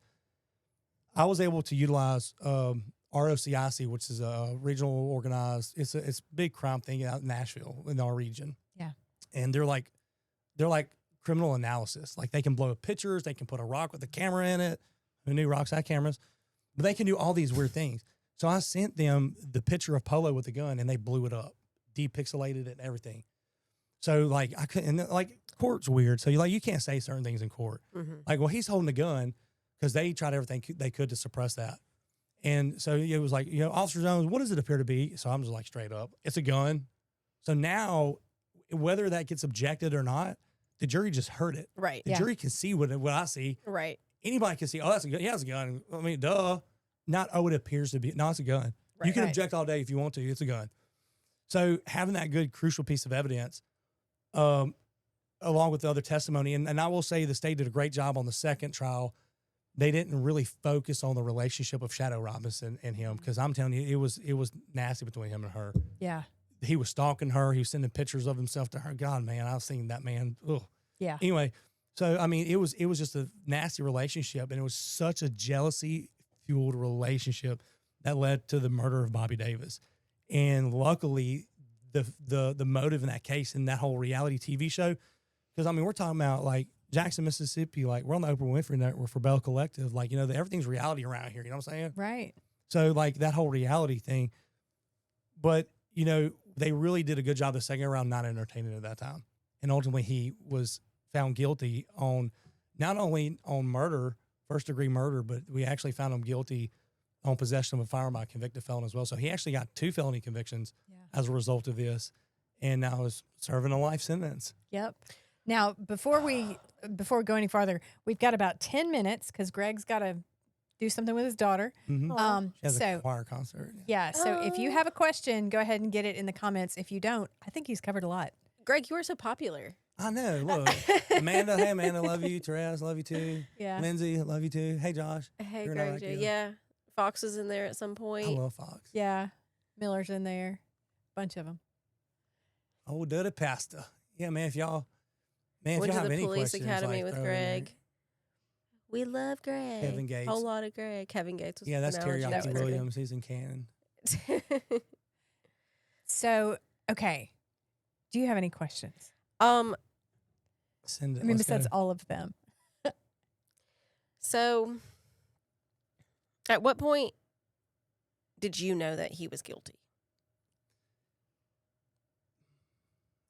I was able to utilize ROCIC, which is a regional organized, it's a big crime thing out in Nashville in our region. Yeah. And they're like criminal analysis. Like, they can blow up pictures, they can put a rock with a camera in it. Who knew rocks had cameras? But they can do all these weird things. So I sent them the picture of Polo with the gun, and they blew it up, depixelated it and everything. So I couldn't, court's weird. So you can't say certain things in court. Mm-hmm. Like, well, he's holding a gun, because they tried everything they could to suppress that. And so it was like, Officer Jones, what does it appear to be? So I'm just like, straight up, it's a gun. So now, whether that gets objected or not, the jury just heard it. Right. The jury can see what I see. Right. Anybody can see, oh, that's a gun. Yeah, it's a gun. I mean, duh. Not, oh, it appears to be. No, it's a gun. Right. You can Right. object all day if you want to. It's a gun. So having that good, crucial piece of evidence, along with the other testimony, and I will say the state did a great job on the second trial. They didn't really focus on the relationship of Shadow Robinson and him, because I'm telling you, it was nasty between him and her. Yeah. He was stalking her. He was sending pictures of himself to her. God, man, I've seen that man. Ugh. Yeah. Anyway, so I mean, it was just a nasty relationship, and it was such a jealousy-fueled relationship that led to the murder of Bobby Davis. And luckily, the motive in that case and that whole reality TV show, because I mean, we're talking about Jackson, Mississippi, we're on the Oprah Winfrey Network for Bell Collective, everything's reality around here. You know what I'm saying? Right. So that whole reality thing, but they really did a good job the second round not entertaining it at that time. And ultimately he was found guilty on not only on murder, first degree murder, but we actually found him guilty on possession of a firearm by a convicted felon as well. So he actually got 2 felony convictions as a result of this, and now is serving a life sentence. Yep. Now, before we go any farther, we've got about 10 minutes, because Greg's got to do something with his daughter. Mm-hmm. She has a So choir concert. yeah, so if you have a question, go ahead and get it in the comments. If you don't, I think he's covered a lot. Greg, you are so popular. I know. Look, Amanda. Hey, Amanda, love you. Therese, love you too. Yeah. Lindsay, love you too. Hey, Josh. Hey, You're Greg. not good. Yeah. Fox was in there at some I point. love Fox. Yeah. Miller's in there. Bunch of them. Oh, dirty pasta. Yeah, man. If y'all Went to have the any police questions, academy with throw it in there. Greg. We love Greg. Kevin Gates. Whole lot of Greg. Kevin Gates was Yeah, that's the analogy. Teriyaki That was Williams. He's in canon. good. So, okay. Do you have any questions? Send it. I mean, Let's besides go. all of them. So, at what point did you know that he was guilty?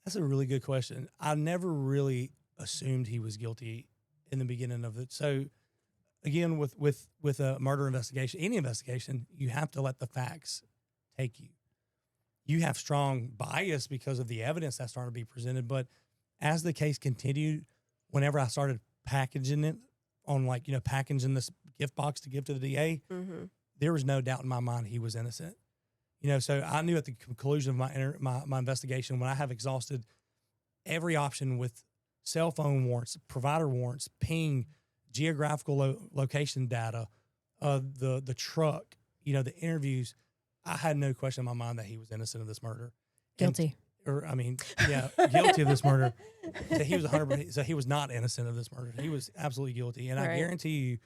That's a really good question. I never really assumed he was guilty in the beginning of it. So, again, with a murder investigation, any investigation, you have to let the facts take you. You have strong bias because of the evidence that's starting to be presented. But as the case continued, whenever I started packaging it on packaging this gift box to give to the DA, there was no doubt in my mind he was innocent. So I knew at the conclusion of my investigation, when I have exhausted every option with cell phone warrants, provider warrants, ping, geographical location data, the truck, the interviews, I had no question in my mind that he was innocent of this murder. Guilty. Guilty of this murder. So he was 100%. So he was not innocent of this murder. He was absolutely guilty. And I guarantee you,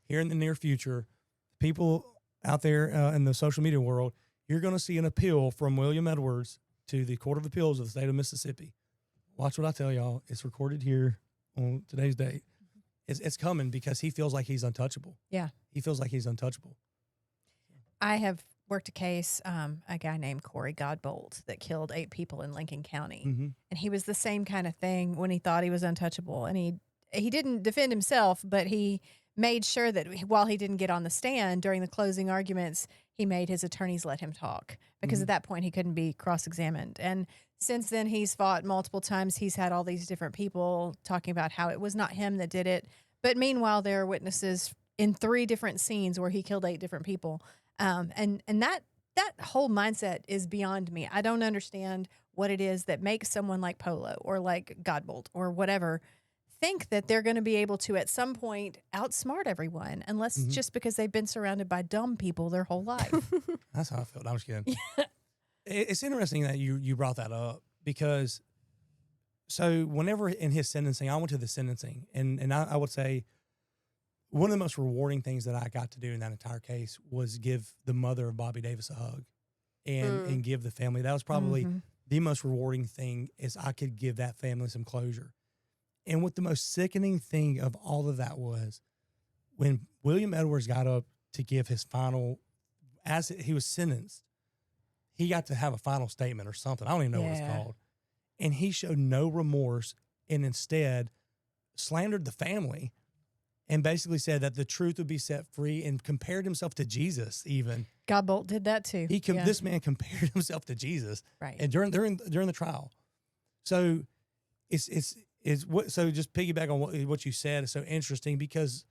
here in the near future, people out there in the social media world, you're going to see an appeal from William Edwards to the Court of Appeals of the state of Mississippi. Watch what I tell y'all. It's recorded here on today's date. It's coming because he feels like he's untouchable. Yeah. He feels like he's untouchable. I have worked a case, a guy named Corey Godbolt that killed 8 people in Lincoln County. And he was the same kind of thing when he thought he was untouchable. And he didn't defend himself, but he made sure that while he didn't get on the stand during the closing arguments, he made his attorneys let him talk because at that point he couldn't be cross-examined. And since then he's fought multiple times. He's had all these different people talking about how it was not him that did it. But meanwhile, there are witnesses in 3 different scenes where he killed 8 different people. And that whole mindset is beyond me. I don't understand what it is that makes someone like Polo or like Godbolt or whatever think that they're going to be able to at some point outsmart everyone, unless it's just because they've been surrounded by dumb people their whole life. That's how I felt. I'm just kidding. It's interesting that you brought that up because so whenever in his sentencing, I went to the sentencing and I would say one of the most rewarding things that I got to do in that entire case was give the mother of Bobby Davis a hug and give the family. That was probably the most rewarding thing is I could give that family some closure. And what the most sickening thing of all of that was when William Edwards got up to give his final, as he was sentenced, he got to have a final statement or something. I don't even know what it's called. And he showed no remorse and instead slandered the family and basically said that the truth would be set free and compared himself to Jesus even. Godbolt did that too. This man compared himself to Jesus. Right. And during the trial. So so just piggyback on what you said is so interesting because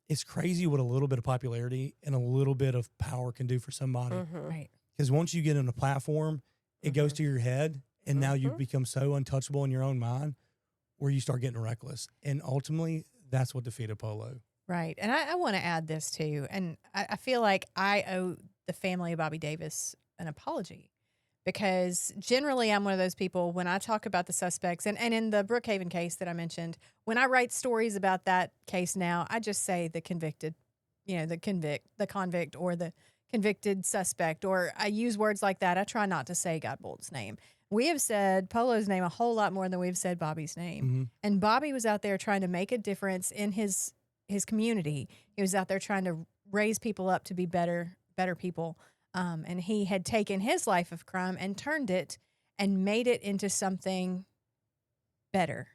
it's crazy what a little bit of popularity and a little bit of power can do for somebody. Right. Because once you get on a platform, it goes to your head and now you become so untouchable in your own mind where you start getting reckless. And ultimately, that's what defeated Polo. Right. And I want to add this too. And I feel like I owe the family of Bobby Davis an apology. Because generally I'm one of those people when I talk about the suspects and in the Brookhaven case that I mentioned, when I write stories about that case now, I just say the convicted, the convict or the convicted suspect, or I use words like that. I try not to say Godbolt's name. We have said Polo's name a whole lot more than we've said Bobby's name. And Bobby was out there trying to make a difference in his community. He was out there trying to raise people up to be better people. And he had taken his life of crime and turned it and made it into something better.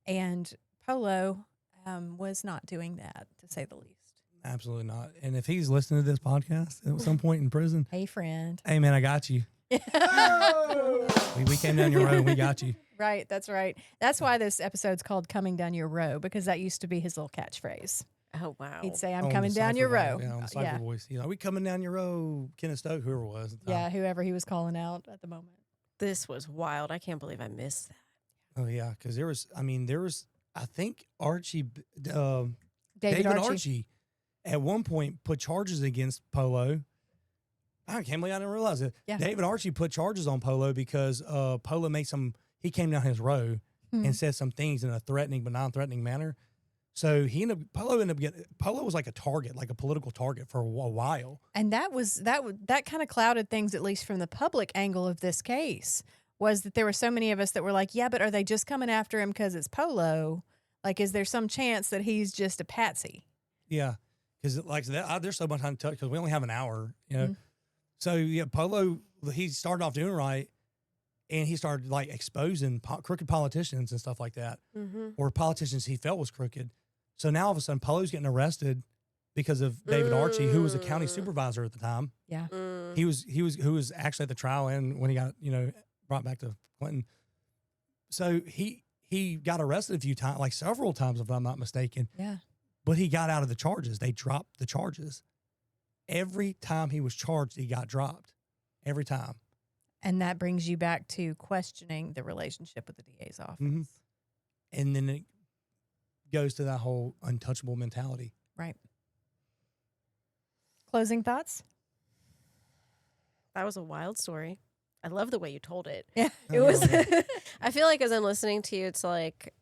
And Polo was not doing that, to say the least. Absolutely not. And if he's listening to this podcast at some point in prison, hey, friend. Hey, man, I got you. we came down your road and we got you. Right. That's right. That's why this episode's called Coming Down Your Row, because that used to be his little catchphrase. Oh, wow. He'd say, I'm coming down your row. Yeah, on the Cypher voice. We coming down your row, Kenneth Stoke, whoever it was. At the time. Yeah, whoever he was calling out at the moment. This was wild. I can't believe I missed that. Oh, yeah, because there was, I think Archie, David Archie, at one point put charges against Polo. I can't believe I didn't realize it. Yeah. David Archie put charges on Polo because Polo he came down his row and said some things in a threatening but non-threatening manner. So Polo was like a target, like a political target for a while. And that kind of clouded things, at least from the public angle of this case, was that there were so many of us that were like, yeah, but are they just coming after him because it's Polo? Like, is there some chance that he's just a patsy? Yeah, because like there's so much time to touch because we only have an hour, you know. Mm-hmm. So yeah, Polo, he started off doing right, and he started like exposing crooked politicians and stuff like that, or politicians he felt was crooked. So now all of a sudden, Polo's getting arrested because of David Archie, who was a county supervisor at the time. Yeah, He was actually at the trial and when he got brought back to Clinton. So he got arrested a few times, like several times, if I'm not mistaken. Yeah, but he got out of the charges. They dropped the charges. Every time he was charged, he got dropped. Every time. and that brings you back to questioning the relationship with the DA's office. Mm-hmm. And then it goes to that whole untouchable mentality. Right. Closing thoughts? That was a wild story. I love the way you told it. Yeah. It was. I feel like as I'm listening to you, it's like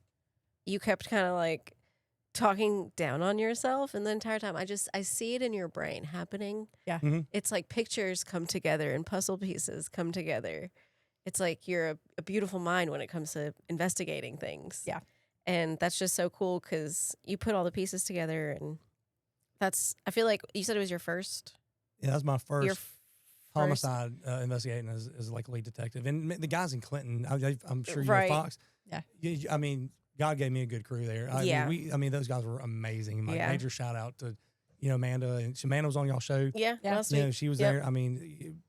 you kept kind of like talking down on yourself, and the entire time I see it in your brain happening. Yeah. Mm-hmm. It's like pictures come together and puzzle pieces come together. It's like you're a beautiful mind when it comes to investigating things. Yeah. And that's just so cool because you put all the pieces together, and I feel like you said it was your first. Yeah, that was my first Your homicide investigating as like lead detective. And the guys in Clinton, I'm sure you Right. know Fox. Yeah. I mean, God gave me a good crew there. Yeah. I mean, those guys were amazing. My Yeah. major shout out to, Amanda. And Amanda was on y'all show. Yeah. Yeah. Last You know, week. she was Yep. there. I mean,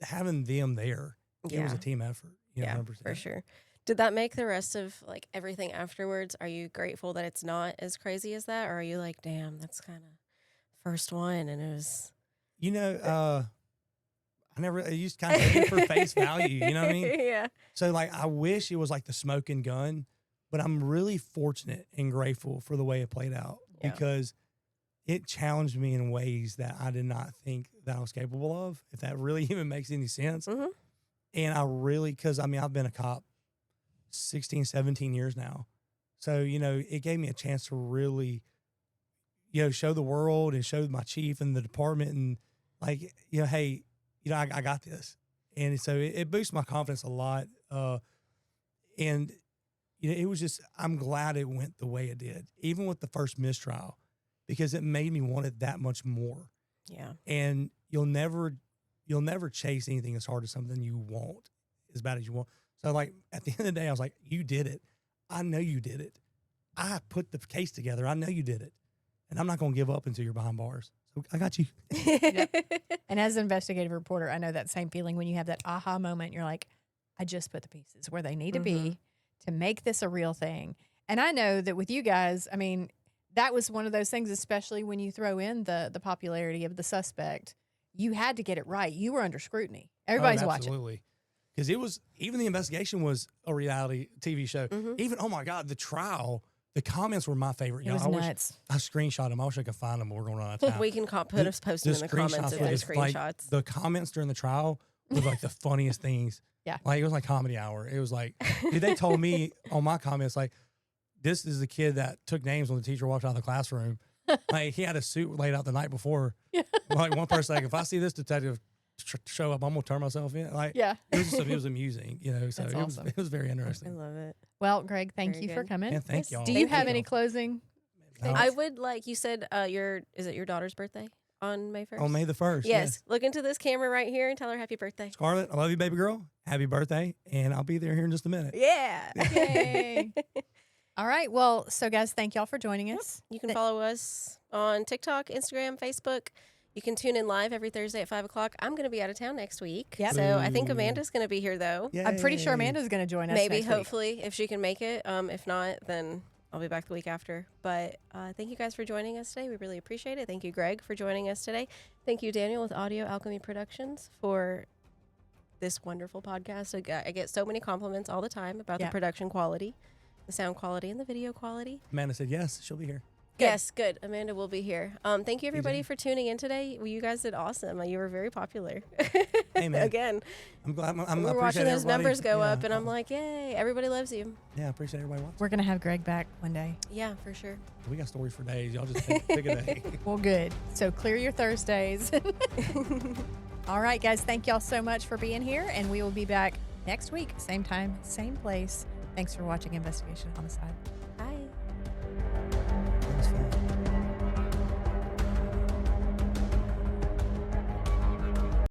having them there, it was a team effort. Yeah, 100%. for sure. Did that make the rest of like everything afterwards? Are you grateful that it's not as crazy as that, or are you like, damn, that's kind of first one, and it was. I used to kind of take it for face value. You know what I mean? Yeah. So like, I wish it was like the smoking gun, but I'm really fortunate and grateful for the way it played out Yeah. because it challenged me in ways that I did not think that I was capable of, if that really even makes any sense. Mm-hmm. And because I've been a cop 16, 17 years now. So, it gave me a chance to really, show the world and show my chief and the department and like, hey, I got this. And so it boosts my confidence a lot. And, it was just, I'm glad it went the way it did, even with the first mistrial, because it made me want it that much more. Yeah. And you'll never chase anything as hard as something you want, as bad as you want. So like at the end of the day, I was like, you did it. I know you did it. I put the case together. I know you did it. And I'm not going to give up until you're behind bars. So I got you. And as an investigative reporter, I know that same feeling when you have that aha moment. You're like, I just put the pieces where they need to be to make this a real thing. And I know that with you guys, I mean, that was one of those things, especially when you throw in the popularity of the suspect. You had to get it right. You were under scrutiny. Everybody's watching. Absolutely. Because even the investigation was a reality TV show. Mm-hmm. Even, oh my God, the trial, the comments were my favorite. It was nuts. I screenshot them. I wish I could find them. We're going on out of time. We can post them in the comments if there's like, screenshots. the comments during the trial was like the funniest things. Yeah. Like it was like comedy hour. It was like, dude, they told me on my comments, like, this is the kid that took names when the teacher walked out of the classroom. Like he had a suit laid out the night before. Yeah. Like one person, like, if I see this detective show up, I'm gonna turn myself in. Like, Yeah. it was amusing, So That's it awesome. was very I interesting. love it. Well, Greg, thank Very you for good. coming. Yeah, thank y'all. Do you Thank have you. any closing? I would like, you said is it your daughter's birthday on May 1st? On May the 1st. Yes. Look into this camera right here and tell her happy birthday. Scarlett, I love you, baby girl. Happy birthday, and I'll be there here in just a minute. Yeah. Yay. All right. Well, so guys, thank y'all for joining us. You can follow us on TikTok, Instagram, Facebook. You can tune in live every Thursday at 5 o'clock. I'm going to be out of town next week. Yep. So I think Ooh. Amanda's going to be here, though. I'm pretty sure Yay. Amanda's going to join us. Maybe, next week. hopefully, if she can make it. If not, then I'll be back the week after. But thank you guys for joining us today. We really appreciate it. Thank you, Greg, for joining us today. Thank you, Daniel, with Audio Alchemy Productions, for this wonderful podcast. I get so many compliments all the time about the production quality, the sound quality, and the video quality. Amanda said yes, she'll be here. Yes, good. Amanda will be here. Thank you everybody for tuning in today. Well, you guys did awesome. You were very popular. Hey, man. Again, I'm glad. we're watching those numbers go up, and I'm like, yay! Everybody loves you. Yeah, I appreciate everybody watching. We're going to have Greg back one day. Yeah, for sure. We got stories for days. Y'all just pick a day. Well, good. So clear your Thursdays. All right, guys. Thank y'all so much for being here, and we will be back next week, same time, same place. Thanks for watching Investigation Homicide. Bye.